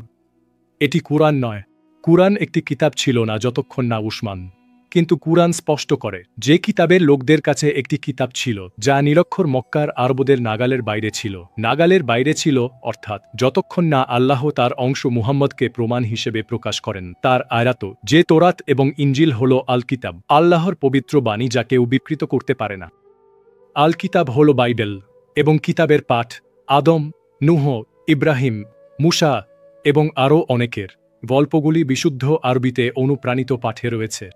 এটি কুরআন নয়। কুরআন একটি কিতাব ছিল না যতক্ষণ না উসমান। কিন্তু কুরআন স্পষ্ট করে যে কিতাবের লোকদের কাছে একটি কিতাব ছিল, যা নিরক্ষর মক্কার আরবদের নাগালের বাইরে ছিল। নাগালের বাইরে ছিল অর্থাৎ যতক্ষণ না আল্লাহ তার অংশ মুহাম্মদকে প্রমাণ হিসেবে প্রকাশ করেন। তার আয়াত যে তোরাত এবং ইনজিল হল আল কিতাব, আল্লাহর পবিত্র বাণী যা কেউ বিকৃত করতে পারে না। আল কিতাব হল বাইবেল এবং কিতাবের পাঠ আদম, নূহ, ইব্রাহিম, মুসা এবং আরও অনেকের গল্পগুলি বিশুদ্ধ আরবিতে অনুপ্রাণিত পাঠে রয়েছে।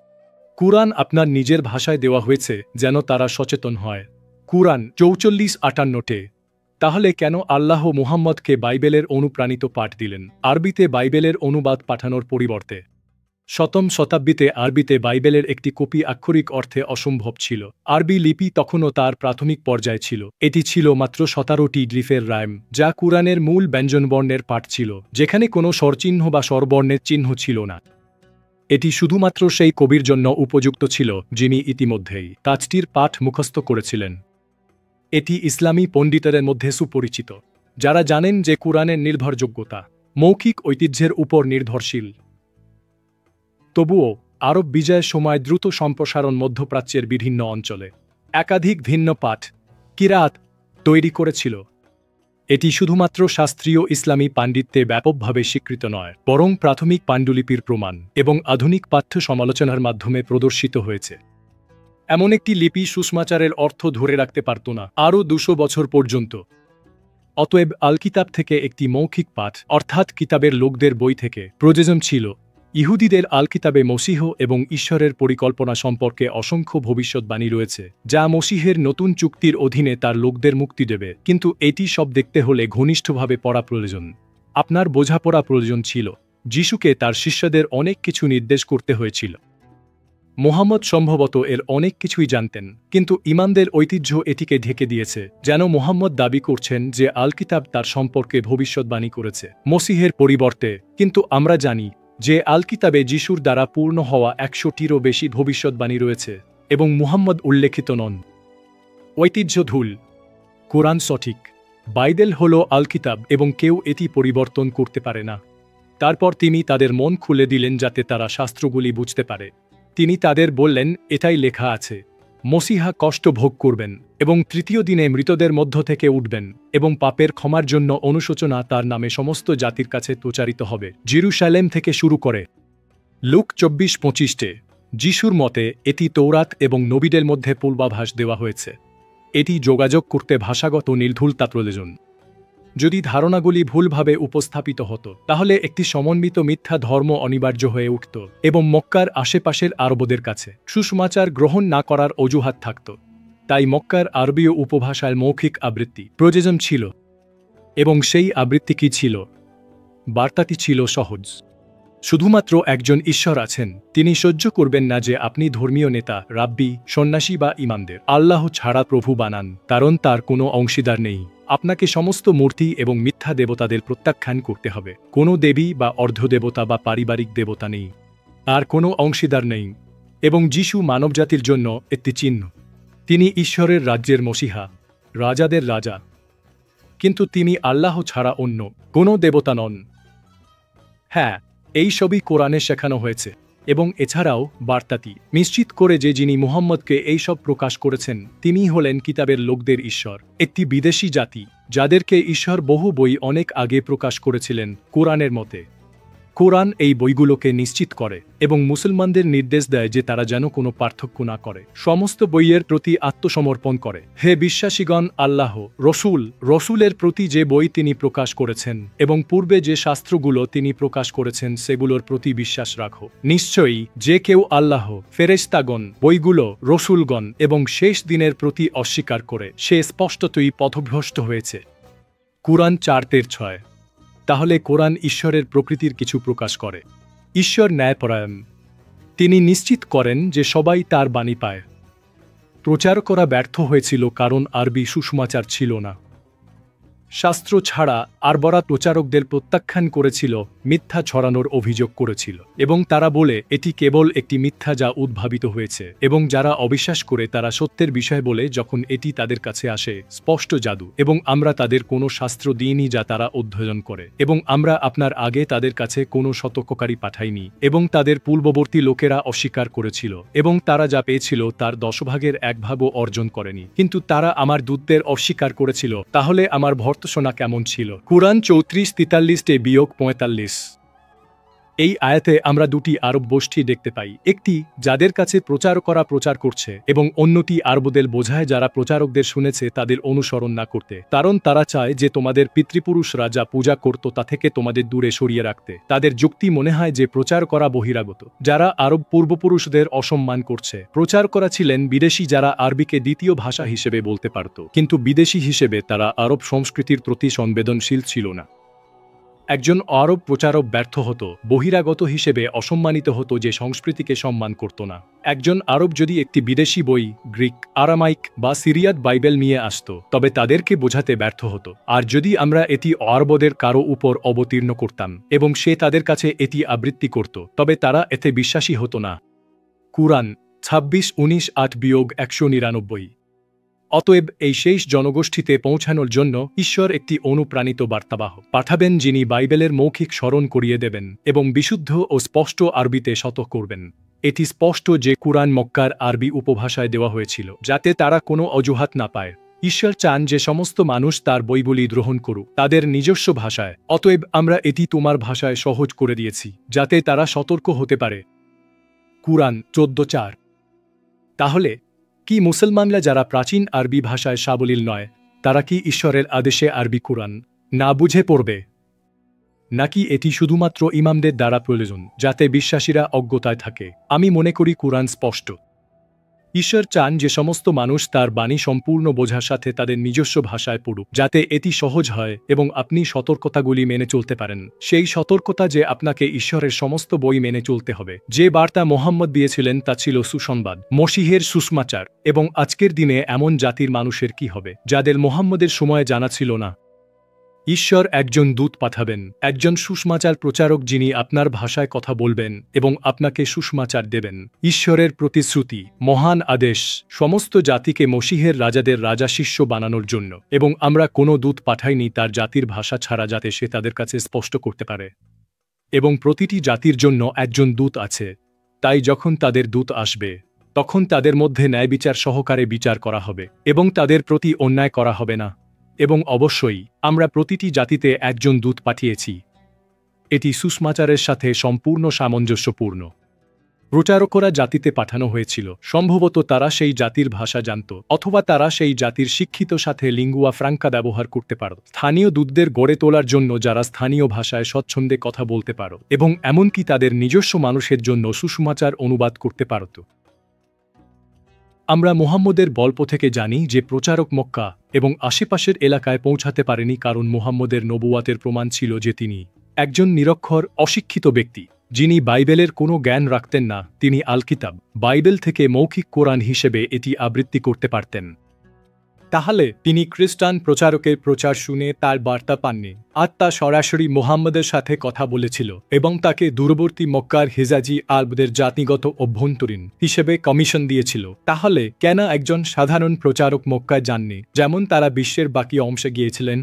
কুরআন আপনার নিজের ভাষায় দেওয়া হয়েছে যেন তারা সচেতন হয়। কুরআন 44-58 তাহলে কেন আল্লাহ মুহাম্মদকে বাইবেলের অনুপ্রাণিত পাঠ দিলেন, আরবিতে বাইবেলের অনুবাদ পাঠানোর পরিবর্তে? 7ম শতাব্দীতে আরবিতে বাইবেলের একটি কপি আক্ষরিক অর্থে অসম্ভব ছিল। আরবি লিপি তখনও তার প্রাথমিক পর্যায়ে ছিল। এটি ছিল মাত্র 17টি গ্রিফের রাইম, যা কুরআনের মূল ব্যঞ্জনবর্ণের পাঠ ছিল, যেখানে কোনো স্বরচিহ্ন বা স্বরবর্ণের চিহ্ন ছিল না। এটি শুধুমাত্র সেই কবির জন্য উপযুক্ত ছিল যিনি ইতিমধ্যেই তাজটির পাঠ মুখস্থ করেছিলেন। এটি ইসলামী পণ্ডিতদের মধ্যে সুপরিচিত, যারা জানেন যে কুরআনের নির্ভরযোগ্যতা মৌখিক ঐতিহ্যের উপর নির্ভরশীল। তবুও আরব বিজয়ের সময় দ্রুত সম্প্রসারণ মধ্যপ্রাচ্যের বিভিন্ন অঞ্চলে একাধিক ভিন্ন পাঠ কিরাত তৈরি করেছিল। এটি শুধুমাত্র শাস্ত্রীয় ইসলামী পাণ্ডিত্যে ব্যাপকভাবে স্বীকৃত নয়, বরং প্রাথমিক পাণ্ডুলিপির প্রমাণ এবং আধুনিক পাঠ্য সমালোচনার মাধ্যমে প্রদর্শিত হয়েছে। এমন একটি লিপি সুসমাচারের অর্থ ধরে রাখতে পারত না আরও 200 বছর পর্যন্ত। অতএব আল কিতাব থেকে একটি মৌখিক পাঠ, অর্থাৎ কিতাবের লোকদের বই থেকে প্রয়োজন ছিল। ইহুদিদের আল কিতাবে মসীহ এবং ঈশ্বরের পরিকল্পনা সম্পর্কে অসংখ্য ভবিষ্যৎবাণী রয়েছে, যা মসীহের নতুন চুক্তির অধীনে তার লোকদের মুক্তি দেবে। কিন্তু এটি সব দেখতে হলে ঘনিষ্ঠভাবে পড়া প্রয়োজন। আপনার বোঝাপড়া প্রয়োজন ছিল। যিশুকে তার শিষ্যদের অনেক কিছু নির্দেশ করতে হয়েছিল। মুহাম্মদ সম্ভবত এর অনেক কিছুই জানতেন, কিন্তু ইমানদের ঐতিহ্য এটিকে ঢেকে দিয়েছে, যেন মুহাম্মদ দাবি করছেন যে আল কিতাব তার সম্পর্কে ভবিষ্যৎবাণী করেছে মসীহের পরিবর্তে। কিন্তু আমরা জানি যে আল কিতাবে যিশুর দ্বারা পূর্ণ হওয়া 100টিরও বেশি ভবিষ্যৎবাণী রয়েছে এবং মুহাম্মদ উল্লেখিত নন। ঐতিহ্য ধুল। কোরআন সঠিক। বাইবেল হল আল কিতাব এবং কেউ এটি পরিবর্তন করতে পারে না। তারপর তিনি তাদের মন খুলে দিলেন যাতে তারা শাস্ত্রগুলি বুঝতে পারে। তিনি তাদের বললেন, এটাই লেখা আছে, মসিহা কষ্ট ভোগ করবেন এবং তৃতীয় দিনে মৃতদের মধ্য থেকে উঠবেন এবং পাপের ক্ষমার জন্য অনুশোচনা তার নামে সমস্ত জাতির কাছে প্রচারিত হবে, জেরুসালেম থেকে শুরু করে। লুক 24-25 যিশুর মতে এটি তৌরাত এবং নবীদের মধ্যে পূর্বাভাস দেওয়া হয়েছে। এটি যোগাযোগ করতে ভাষাগত নির্ভুলতা প্রয়োজন। যদি ধারণাগুলি ভুলভাবে উপস্থাপিত হতো তাহলে একটি সমন্বিত মিথ্যা ধর্ম অনিবার্য হয়ে উঠত এবং মক্কার আশেপাশের আরবদের কাছে সুসমাচার গ্রহণ না করার অজুহাত থাকত। তাই মক্কার আরবীয় উপভাষায় মৌখিক আবৃত্তি প্রয়োজন ছিল। এবং সেই আবৃত্তি কি ছিল? বার্তাটি ছিল সহজ। শুধুমাত্র একজন ঈশ্বর আছেন, তিনি সহ্য করবেন না যে আপনি ধর্মীয় নেতা, রাব্বি, সন্ন্যাসী বা ইমামদের আল্লাহ ছাড়া প্রভু বানান, কারণ তার কোনো অংশীদার নেই। আপনাকে সমস্ত মূর্তি এবং মিথ্যা দেবতাদের প্রত্যাখ্যান করতে হবে। কোনো দেবী বা অর্ধদেবতা বা পারিবারিক দেবতা নেই, আর কোনো অংশীদার নেই। এবং যিশু মানবজাতির জন্য একটি চিহ্ন। তিনি ঈশ্বরের রাজ্যের মসিহা, রাজাদের রাজা। কিন্তু তিনি আল্লাহ ছাড়া অন্য কোনো দেবতা নন। হ্যাঁ, এই সবই কোরআনে শেখানো হয়েছে। এবং এছাড়াও বার্তাটি নিশ্চিত করে যে যিনি মুহাম্মদকে এইসব প্রকাশ করেছেন তিনিই হলেন কিতাবের লোকদের ঈশ্বর, একটি বিদেশি জাতি যাদেরকে ঈশ্বর বহু বই অনেক আগে প্রকাশ করেছিলেন কোরআনের মতে। কোরআন এই বইগুলোকে নিশ্চিত করে এবং মুসলমানদের নির্দেশ দেয় যে তারা যেন কোনো পার্থক্য না করে, সমস্ত বইয়ের প্রতি আত্মসমর্পণ করে। হে বিশ্বাসীগণ, আল্লাহ রসুলের প্রতি যে বই তিনি প্রকাশ করেছেন এবং পূর্বে যে শাস্ত্রগুলো তিনি প্রকাশ করেছেন সেগুলোর প্রতি বিশ্বাস রাখো। নিশ্চয়ই যে কেউ আল্লাহ, ফেরেশতাগণ, বইগুলো, রসুলগণ এবং শেষ দিনের প্রতি অস্বীকার করে সে স্পষ্টতই পথভ্রষ্ট হয়েছে। কুরআন 4:6। তাহলে কোরআন ঈশ্বরের প্রকৃতির কিছু প্রকাশ করে। ঈশ্বর ন্যায়পরায়ণ। তিনি নিশ্চিত করেন যে সবাই তার বাণী পায়। প্রচার করা ব্যর্থ হয়েছিল কারণ আরবি সুসমাচার ছিল না। শাস্ত্র ছাড়া আরবরা প্রচারকদের প্রত্যাখ্যান করেছিল, মিথ্যা ছড়ানোর অভিযোগ করেছিল এবং তারা বলে এটি কেবল একটি মিথ্যা যা উদ্ভাবিত হয়েছে। এবং যারা অবিশ্বাস করে তারা সত্যের বিষয় বলে যখন এটি তাদের কাছে আসে স্পষ্ট জাদু। এবং আমরা তাদের কোনো শাস্ত্র দিইনি যা তারা অধ্যয়ন করে, এবং আমরা আপনার আগে তাদের কাছে কোনো সতর্ককারী পাঠাইনি। এবং তাদের পূর্ববর্তী লোকেরা অস্বীকার করেছিল এবং তারা যা পেয়েছিল তার 10 ভাগের 1 ভাগও অর্জন করেনি। কিন্তু তারা আমার দূতদের অস্বীকার করেছিল। তাহলে আমার ভর্ৎসনা কেমন ছিল? কুরআন 34:43-45। এই আয়াতে আমরা দুটি আরব গোষ্ঠী দেখতে পাই। একটি যাদের কাছে প্রচার করছে এবং অন্যটি আরবদের বোঝায় যারা প্রচারকদের শুনেছে তাদের অনুসরণ না করতে, কারণ তারা চায় যে তোমাদের পিতৃপুরুষরা যা পূজা করত তা থেকে তোমাদের দূরে সরিয়ে রাখতে। তাদের যুক্তি মনে হয় যে প্রচার করা বহিরাগত, যারা আরব পূর্বপুরুষদের অসম্মান করছে। প্রচার করা ছিলেন বিদেশি যারা আরবিকে দ্বিতীয় ভাষা হিসেবে বলতে পারত, কিন্তু বিদেশি হিসেবে তারা আরব সংস্কৃতির প্রতি সংবেদনশীল ছিল না। একজন আরব প্রচারক ব্যর্থ হতো, বহিরাগত হিসেবে অসম্মানিত হতো যে সংস্কৃতিকে সম্মান করত না। একজন আরব যদি একটি বিদেশি বই, গ্রিক, আরামাইক বা সিরিয়াত বাইবেল নিয়ে আসত তবে তাদেরকে বোঝাতে ব্যর্থ হতো। আর যদি আমরা এটি আরবদের কারো উপর অবতীর্ণ করতাম এবং সে তাদের কাছে এটি আবৃত্তি করত তবে তারা এতে বিশ্বাসী হতো না। কুরআন 26:19-8-199। অতএব এই শেষ জনগোষ্ঠীতে পৌঁছানোর জন্য ঈশ্বর একটি অনুপ্রাণিত বার্তাবাহক পাঠাবেন যিনি বাইবেলের মৌখিক স্মরণ করিয়ে দেবেন এবং বিশুদ্ধ ও স্পষ্ট আরবিতে শতক করবেন। এটি স্পষ্ট যে কুরআন মক্কার আরবি উপভাষায় দেওয়া হয়েছিল যাতে তারা কোনো অজুহাত না পায়। ঈশ্বর চান যে সমস্ত মানুষ তার বইগুলি গ্রহণ করুক তাদের নিজস্ব ভাষায়। অতএব আমরা এটি তোমার ভাষায় সহজ করে দিয়েছি যাতে তারা সতর্ক হতে পারে। কুরআন 14:4। তাহলে কি মুসলমানরা যারা প্রাচীন আরবি ভাষায় সাবলীল নয় তারা কি ঈশ্বরের আদেশে আরবি কুরআন না বুঝে পড়বে? নাকি এটি শুধুমাত্র ইমামদের দ্বারা প্রয়োজন যাতে বিশ্বাসীরা অজ্ঞতায় থাকে? আমি মনে করি কুরআন স্পষ্ট। ঈশ্বর চান যে সমস্ত মানুষ তার বাণী সম্পূর্ণ বোঝার সাথে তাদের নিজস্ব ভাষায় পড়ুক যাতে এটি সহজ হয় এবং আপনি সতর্কতাগুলি মেনে চলতে পারেন। সেই সতর্কতা যে আপনাকে ঈশ্বরের সমস্ত বই মেনে চলতে হবে। যে বার্তা মোহাম্মদ দিয়েছিলেন তা ছিল সুসংবাদ, মসিহের সুসমাচার। এবং আজকের দিনে এমন জাতির মানুষের কি হবে যাদের মোহাম্মদের সময়ে জানা ছিল না? ঈশ্বর একজন দূত পাঠাবেন, একজন সুসমাচার প্রচারক যিনি আপনার ভাষায় কথা বলবেন এবং আপনাকে সুসমাচার দেবেন। ঈশ্বরের প্রতিশ্রুতি, মহান আদেশ সমস্ত জাতিকে মসিহের রাজাদের রাজা শিষ্য বানানোর জন্য, এবং আমরা কোনো দূত পাঠাইনি তার জাতির ভাষা ছাড়া যাতে সে তাদের কাছে স্পষ্ট করতে পারে। এবং প্রতিটি জাতির জন্য একজন দূত আছে, তাই যখন তাদের দূত আসবে তখন তাদের মধ্যে ন্যায়বিচার সহকারে বিচার করা হবে এবং তাদের প্রতি অন্যায় করা হবে না। এবং অবশ্যই আমরা প্রতিটি জাতিতে একজন দূত পাঠিয়েছি। এটি সুসমাচারের সাথে সম্পূর্ণ সামঞ্জস্যপূর্ণ। প্রচারকরা জাতিতে পাঠানো হয়েছিল। সম্ভবত তারা সেই জাতির ভাষা জানত, অথবা তারা সেই জাতির শিক্ষিত সাথে লিঙ্গুয়া ফ্রাঙ্কা ব্যবহার করতে পারত, স্থানীয় দূতদের গড়ে তোলার জন্য যারা স্থানীয় ভাষায় স্বচ্ছন্দে কথা বলতে পারত এবং এমনকি তাদের নিজস্ব মানুষের জন্য সুসমাচার অনুবাদ করতে পারত। আমরা মুহাম্মদের গল্প থেকে জানি যে প্রচারক মক্কা এবং আশেপাশের এলাকায় পৌঁছাতে পারেনি, কারণ মুহাম্মদের নবুয়াতের প্রমাণ ছিল যে তিনি একজন নিরক্ষর অশিক্ষিত ব্যক্তি, যিনি বাইবেলের কোনো জ্ঞান রাখতেন না। তিনি আল কিতাব, বাইবেল থেকে মৌখিক কোরআন হিসেবে এটি আবৃত্তি করতে পারতেন। তাহলে তিনি খ্রিস্টান প্রচারকের প্রচার শুনে তার বার্তা পাননি। আত্মা সরাসরি মুহাম্মদের সাথে কথা বলেছিল এবং তাকে দূরবর্তী মক্কার হিজাজি আরবদের জাতিগত অভ্যন্তরীণ হিসেবে কমিশন দিয়েছিল। তাহলে কেন একজন সাধারণ প্রচারক মক্কায় যাননি, যেমন তারা বিশ্বের বাকি অংশে গিয়েছিলেন?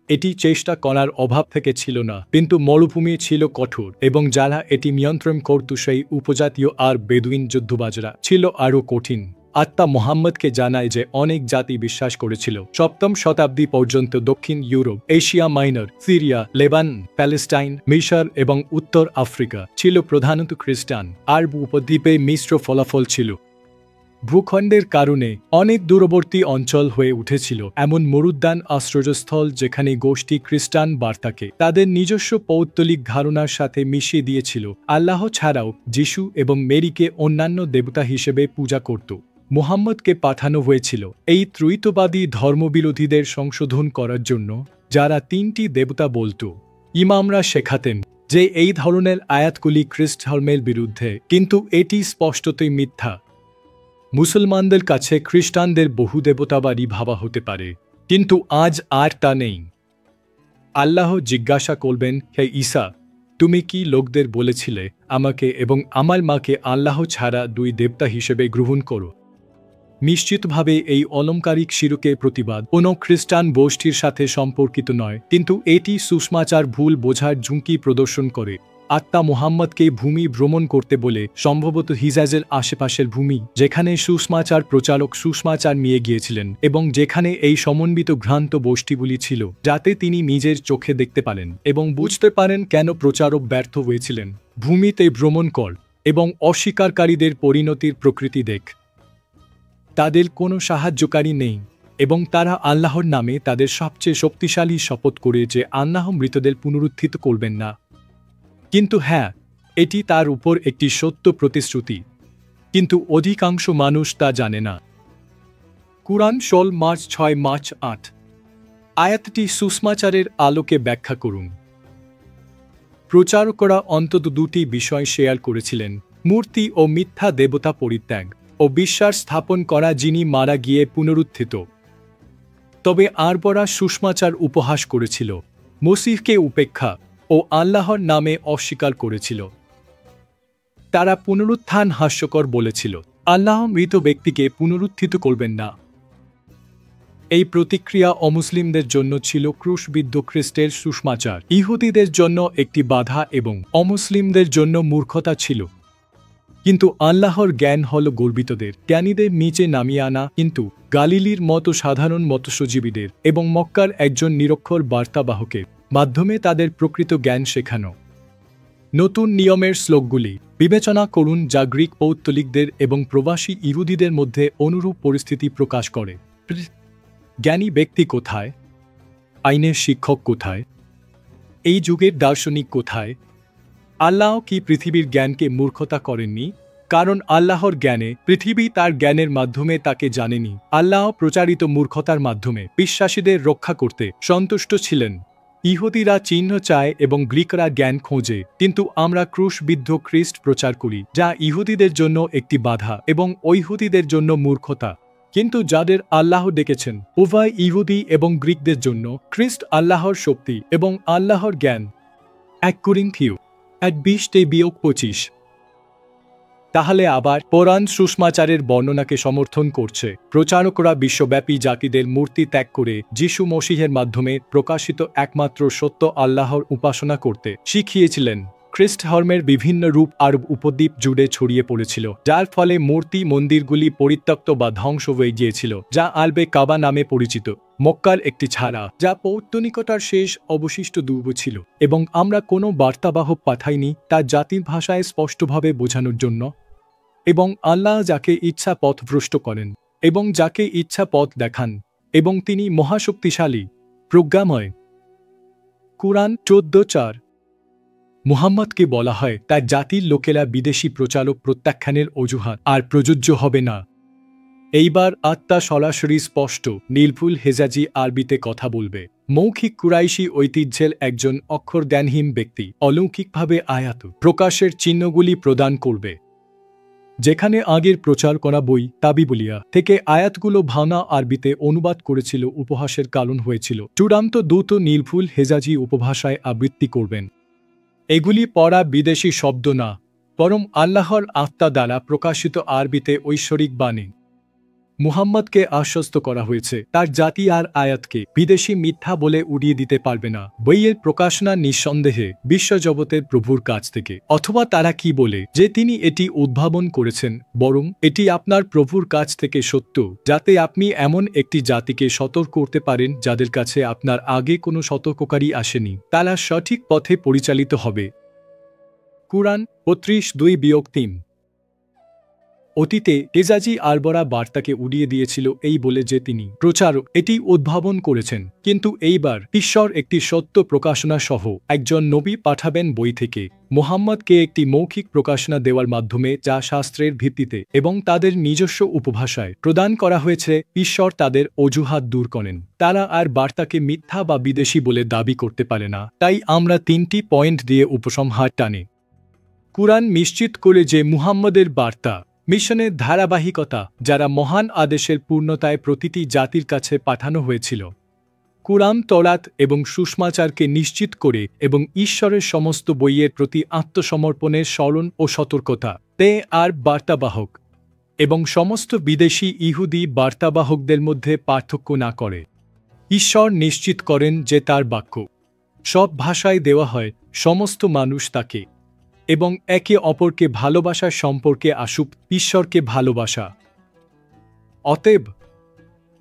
এটি চেষ্টা করার অভাব থেকে ছিল না, কিন্তু মরুভূমি ছিল কঠোর এবং যারা এটি নিয়ন্ত্রণ করত সেই উপজাতীয় আর বেদুইন যুদ্ধবাজরা ছিল আরও কঠিন। আত্মা মুহাম্মদকে জানায় যে অনেক জাতি বিশ্বাস করেছিল। সপ্তম শতাব্দী পর্যন্ত দক্ষিণ ইউরোপ, এশিয়া মাইনর, সিরিয়া, লেবান, প্যালেস্টাইন, মিশর এবং উত্তর আফ্রিকা ছিল প্রধানত খ্রিস্টান। আরব উপদ্বীপে মিশ্র ফলাফল ছিল। ভূখণ্ডের কারণে অনেক দূরবর্তী অঞ্চল হয়ে উঠেছিল এমন মরুদ্যান আশ্রয়স্থল, যেখানে গোষ্ঠী খ্রিস্টান বার্তাকে তাদের নিজস্ব পৌত্তলিক ধারণার সাথে মিশিয়ে দিয়েছিল। আল্লাহ ছাড়াও যিশু এবং মেরিকে অন্যান্য দেবতা হিসেবে পূজা করত। মুহাম্মদকে পাঠানো হয়েছিল এই ত্রৈতবাদী ধর্মবিরোধীদের সংশোধন করার জন্য, যারা তিনটি দেবতা বলত। ইমামরা শেখাতেন যে এই ধরনের আয়াতগুলি খ্রিস্ট ধর্মের বিরুদ্ধে, কিন্তু এটি স্পষ্টতই মিথ্যা। মুসলমানদের কাছে খ্রিস্টানদের বহুদেবতাবাদী ভাবা হতে পারে, কিন্তু আজ আর তা নেই। আল্লাহ জিজ্ঞাসা করবেন, হে ঈসা, তুমি কি লোকদের বলেছিলে আমাকে এবং আমার মাকে আল্লাহ ছাড়া দুই দেবতা হিসেবে গ্রহণ করো? নিশ্চিতভাবে এই অলংকারিক শিরকের প্রতিবাদ কোনো খ্রিস্টান গোষ্ঠীর সাথে সম্পর্কিত নয়, কিন্তু এটি সুসমাচার ভুল বোঝার ঝুঁকি প্রদর্শন করে। আত্মা মুহাম্মদকে ভূমি ভ্রমণ করতে বলে, সম্ভবত হিজাজের আশেপাশের ভূমি, যেখানে সুসমাচার প্রচারক সুসমাচার নিয়ে গিয়েছিলেন এবং যেখানে এই সমন্বিত ভ্রান্ত গোষ্ঠীগুলি ছিল, যাতে তিনি নিজের চোখে দেখতে পারেন এবং বুঝতে পারেন কেন প্রচারক ব্যর্থ হয়েছিলেন। ভূমিতে ভ্রমণ কর এবং অস্বীকারীদের পরিণতির প্রকৃতি দেখ। তাদের কোনো সাহায্যকারী নেই এবং তারা আল্লাহর নামে তাদের সবচেয়ে শক্তিশালী শপথ করে যে আল্লাহ মৃতদের পুনরুত্থিত করবেন না। কিন্তু হ্যাঁ, এটি তার উপর একটি সত্য প্রতিশ্রুতি, কিন্তু অধিকাংশ মানুষ তা জানে না। কুরআন 16-6-8 আয়াতটি সুসমাচারের আলোকে ব্যাখ্যা করুন। প্রচারকরা অন্তত দুটি বিষয় শেয়ার করেছিলেন: মূর্তি ও মিথ্যা দেবতা পরিত্যাগ ও বিশ্বাস স্থাপন করা যিনি মারা গিয়ে পুনরুত্থিত। তবে আরবরা সুসমাচার উপহাস করেছিল, মসিহকে উপেক্ষা ও আল্লাহর নামে অস্বীকার করেছিল। তারা পুনরুত্থান হাস্যকর বলেছিল, আল্লাহ মৃত ব্যক্তিকে পুনরুত্থিত করবেন না। এই প্রতিক্রিয়া অমুসলিমদের জন্য ছিল ক্রুশবিদ্ধ খ্রিস্টের সুসমাচার, ইহুদিদের জন্য একটি বাধা এবং অমুসলিমদের জন্য মূর্খতা ছিল। কিন্তু আল্লাহর জ্ঞান হল গর্বিতদের, জ্ঞানীদের নিচে নামিয়ে আনা, কিন্তু গালিলির মতো সাধারণ মৎস্যজীবীদের এবং মক্কার একজন নিরক্ষর বার্তাবাহকের মাধ্যমে তাদের প্রকৃত জ্ঞান শেখানো। নতুন নিয়মের শ্লোকগুলি বিবেচনা করুন, যা গ্রিক পৌত্তলিকদের এবং প্রবাসী ইহুদিদের মধ্যে অনুরূপ পরিস্থিতি প্রকাশ করে। জ্ঞানী ব্যক্তি কোথায়? আইনের শিক্ষক কোথায়? এই যুগের দার্শনিক কোথায়? আল্লাহ কি পৃথিবীর জ্ঞানকে মূর্খতা করেননি? কারণ আল্লাহর জ্ঞানে পৃথিবী তার জ্ঞানের মাধ্যমে তাকে জানেনি। আল্লাহ প্রচারিত মূর্খতার মাধ্যমে বিশ্বাসীদের রক্ষা করতে সন্তুষ্ট ছিলেন। ইহুদিরা চিহ্ন চায় এবং গ্রিকরা জ্ঞান খোঁজে, কিন্তু আমরা ক্রুশবিদ্ধ খ্রিস্ট প্রচার করি, যা ইহুদিদের জন্য একটি বাধা এবং ইহুদিদের জন্য মূর্খতা। কিন্তু যাদের আল্লাহ ডেকেছেন, উভয় ইহুদি এবং গ্রিকদের জন্য খ্রিস্ট আল্লাহর শক্তি এবং আল্লাহর জ্ঞান। 1 কুরিন্থীয় 20-25। তাহলে আবার কোরআন সুসমাচারের বর্ণনাকে সমর্থন করছে। প্রচারকরা বিশ্বব্যাপী জাতিদের মূর্তি ত্যাগ করে যিশু মসিহের মাধ্যমে প্রকাশিত একমাত্র সত্য আল্লাহর উপাসনা করতে শিখিয়েছিলেন। খ্রিস্ট ধর্মের বিভিন্ন রূপ আরব উপদ্বীপ জুড়ে ছড়িয়ে পড়েছিল, যার ফলে মূর্তি মন্দিরগুলি পরিত্যক্ত বা ধ্বংস হয়ে গিয়েছিল, যা আলবে কাবা নামে পরিচিত। মক্কার একটি ছাড়া, যা পৌত্তনিকতার শেষ অবশিষ্ট দুর্গ ছিল, এবং আমরা কোনো বার্তাবাহক পাঠাইনি তা জাতির ভাষায় স্পষ্টভাবে বোঝানোর জন্য। এবং আল্লাহ যাকে ইচ্ছা পথভ্রষ্ট করেন এবং যাকে ইচ্ছা পথ দেখান, এবং তিনি মহাশক্তিশালী, প্রজ্ঞাময়। কুরআন 14:4। মুহাম্মদকে বলা হয় তার জাতির লোকেরা বিদেশি প্রচারক প্রত্যাখ্যানের অজুহাত আর প্রযোজ্য হবে না। এইবার আত্মা সরাসরি স্পষ্ট নীলফুল হেজাজি আরবিতে কথা বলবে। মৌখিক কুরাইশি ঐতিহ্যের একজন অক্ষরজ্ঞানহীন ব্যক্তি অলৌকিকভাবে আয়াত প্রকাশের চিহ্নগুলি প্রদান করবে। যেখানে আগের প্রচার করা বই তাবিবুলিয়া থেকে আয়াতগুলো ভাঙা আরবিতে অনুবাদ করেছিল, উপহাসের কারণ হয়েছিল। চূড়ান্ত দূত নীলফুল হেজাজি উপভাষায় আবৃত্তি করবেন। এগুলি পড়া বিদেশি শব্দ না, বরং আল্লাহর আত্মা দ্বারা প্রকাশিত আরবিতে ঐশ্বরিক বাণী। মুহাম্মদকে আশ্বস্ত করা হয়েছে তার জাতি আর আয়াতকে বিদেশি মিথ্যা বলে উড়িয়ে দিতে পারবে না। বইয়ের প্রকাশনা নিঃসন্দেহে বিশ্বজগতের প্রভুর কাছ থেকে, অথবা তারা কি বলে যে তিনি এটি উদ্ভাবন করেছেন, বরং এটি আপনার প্রভুর কাছ থেকে সত্য, যাতে আপনি এমন একটি জাতিকে সতর্ক করতে পারেন যাদের কাছে আপনার আগে কোনো সতর্ককারী আসেনি। তারা সঠিক পথে পরিচালিত হবে। কুরআন 32:2-3। অতীতে হেজাজি আরবরা বার্তাকে উড়িয়ে দিয়েছিল এই বলে যে তিনি প্রচারক, এটি উদ্ভাবন করেছেন। কিন্তু এইবার ঈশ্বর একটি সত্য প্রকাশনা সহ একজন নবী পাঠাবেন বই থেকে, মুহাম্মদকে একটি মৌখিক প্রকাশনা দেওয়ার মাধ্যমে, যা শাস্ত্রের ভিত্তিতে এবং তাদের নিজস্ব উপভাষায় প্রদান করা হয়েছে। ঈশ্বর তাদের অজুহাত দূর করেন। তারা আর বার্তাকে মিথ্যা বা বিদেশি বলে দাবি করতে পারে না। তাই আমরা 3টি পয়েন্ট দিয়ে উপসংহার টানি। কুরআন নিশ্চিত করে যে মুহাম্মদের বার্তা মিশনের ধারাবাহিকতা, যারা মহান আদেশের পূর্ণতায় প্রতিটি জাতির কাছে পাঠানো হয়েছিল। কুরআন তওরাত এবং সুসমাচারকে নিশ্চিত করে এবং ঈশ্বরের সমস্ত বইয়ের প্রতি আত্মসমর্পণের স্মরণ ও সতর্কতা তে আর বার্তাবাহক এবং সমস্ত বিদেশি ইহুদি বার্তাবাহকদের মধ্যে পার্থক্য না করে। ঈশ্বর নিশ্চিত করেন যে তার বাক্য সব ভাষায় দেওয়া হয়, সমস্ত মানুষ তাকে এবং একে অপরকে ভালোবাসার সম্পর্কে আসুক, ঈশ্বরকে ভালোবাসা। অতএব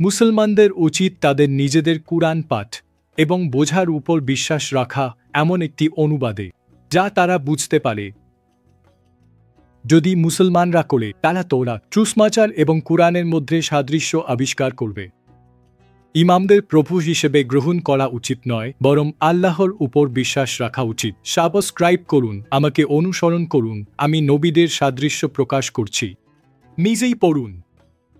মুসলমানদের উচিত তাদের নিজেদের কুরআন পাঠ এবং বোঝার উপর বিশ্বাস রাখা, এমন একটি অনুবাদে যা তারা বুঝতে পারে। যদি মুসলমানরা করে, তারা তওরাত, সুসমাচার এবং কুরআনের মধ্যে সাদৃশ্য আবিষ্কার করবে। ইমামদের প্রভু হিসেবে গ্রহণ করা উচিত নয়, বরং আল্লাহর উপর বিশ্বাস রাখা উচিত। সাবস্ক্রাইব করুন, আমাকে অনুসরণ করুন। আমি নবীদের সাদৃশ্য প্রকাশ করছি। নিজেই পড়ুন,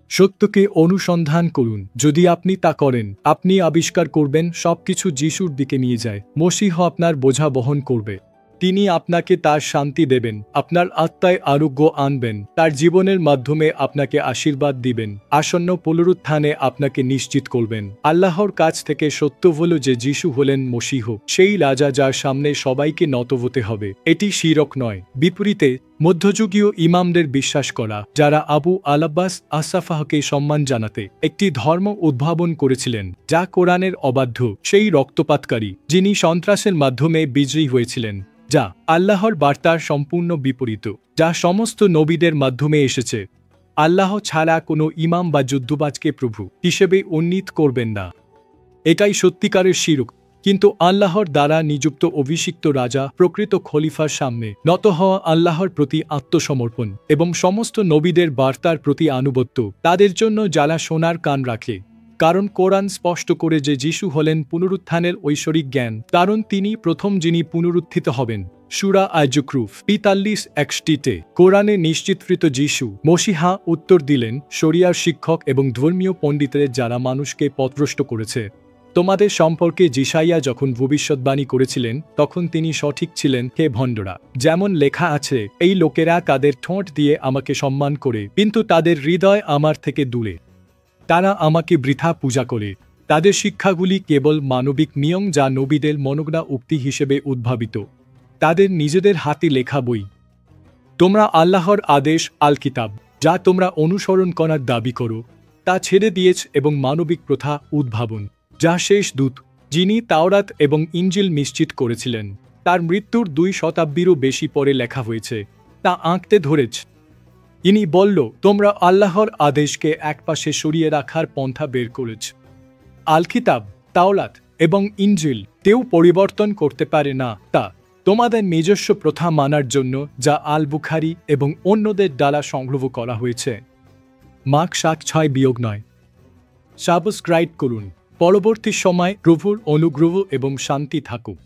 সত্যকে অনুসন্ধান করুন। যদি আপনি তা করেন, আপনি আবিষ্কার করবেন সবকিছু যিশুর দিকে নিয়ে যায়। মসীহ আপনার বোঝা বহন করবে। তিনি আপনাকে তার শান্তি দেবেন, আপনার আত্মায় আরোগ্য আনবেন, তার জীবনের মাধ্যমে আপনাকে আশীর্বাদ দিবেন, আসন্ন পুনরুত্থানে আপনাকে নিশ্চিত করবেন। আল্লাহর কাছ থেকে সত্য হল যে যিশু হলেন মসীহ, সেই রাজা যার সামনে সবাইকে নত হতে হবে। এটি শিরক নয়। বিপরীতে মধ্যযুগীয় ইমামদের বিশ্বাস করা, যারা আবু আল-আব্বাস আস-সাফাহকে সম্মান জানাতে একটি ধর্ম উদ্ভাবন করেছিলেন যা কোরআনের অবাধ্য, সেই রক্তপাতকারী যিনি সন্ত্রাসের মাধ্যমে বিজয়ী হয়েছিলেন, যা আল্লাহর বার্তার সম্পূর্ণ বিপরীত, যা সমস্ত নবীদের মাধ্যমে এসেছে। আল্লাহ ছাড়া কোনো ইমাম বা যুদ্ধবাজকে প্রভু হিসেবে উন্নীত করবেন না। এটাই সত্যিকারের শিরক। কিন্তু আল্লাহর দ্বারা নিযুক্ত অভিষিক্ত রাজা, প্রকৃত খলিফার সামনে নত হওয়া, আল্লাহর প্রতি আত্মসমর্পণ এবং সমস্ত নবীদের বার্তার প্রতি আনুগত্য, তাদের জন্য যারা সোনার কান রাখে। কারণ কোরআন স্পষ্ট করে যে যিশু হলেন পুনরুত্থানের ঐশ্বরিক জ্ঞান, কারণ তিনি প্রথম যিনি পুনরুত্থিত হবেন। সূরা আয-যুখরুফ 45:1 কোরআনে নিশ্চিতকৃত যিশু মসিহা উত্তর দিলেন, শরিয়ার শিক্ষক এবং ধর্মীয় পণ্ডিতদের যারা মানুষকে পথভ্রষ্ট করেছে। তোমাদের সম্পর্কে যিশাইয়া যখন ভবিষ্যদ্বাণী করেছিলেন, তখন তিনি সঠিক ছিলেন। হে ভণ্ডরা, যেমন লেখা আছে, এই লোকেরা তাদের ঠোঁট দিয়ে আমাকে সম্মান করে, কিন্তু তাদের হৃদয় আমার থেকে দূরে। তারা আমাকে বৃথা পূজা করে। তাদের শিক্ষাগুলি কেবল মানবিক নিয়ম, যা নবীদের মনোজ্ঞা উক্তি হিসেবে উদ্ভাবিত, তাদের নিজেদের হাতে লেখা বই। তোমরা আল্লাহর আদেশ আল কিতাব, যা তোমরা অনুসরণ করার দাবি করো, তা ছেড়ে দিয়েছ এবং মানবিক প্রথা উদ্ভাবন, যা শেষ দূত যিনি তাওরাত এবং ইঞ্জিল নিশ্চিত করেছিলেন, তার মৃত্যুর 2 শতাব্দীরও বেশি পরে লেখা হয়েছে, তা আঁকতে ধরেছে। ইনি বলল, তোমরা আল্লাহর আদেশকে একপাশে সরিয়ে রাখার পন্থা বের করেছ। আল কিতাব, তাওরাত এবং ইনজিল তেও পরিবর্তন করতে পারে না তা তোমাদের নিজস্ব প্রথা মানার জন্য, যা আল বুখারী এবং অন্যদের দ্বারা সংগ্রহ করা হয়েছে। মার্ক 7:6-9। সাবস্ক্রাইব করুন। পরবর্তী সময় প্রভুর অনুগ্রহ এবং শান্তি থাকুক।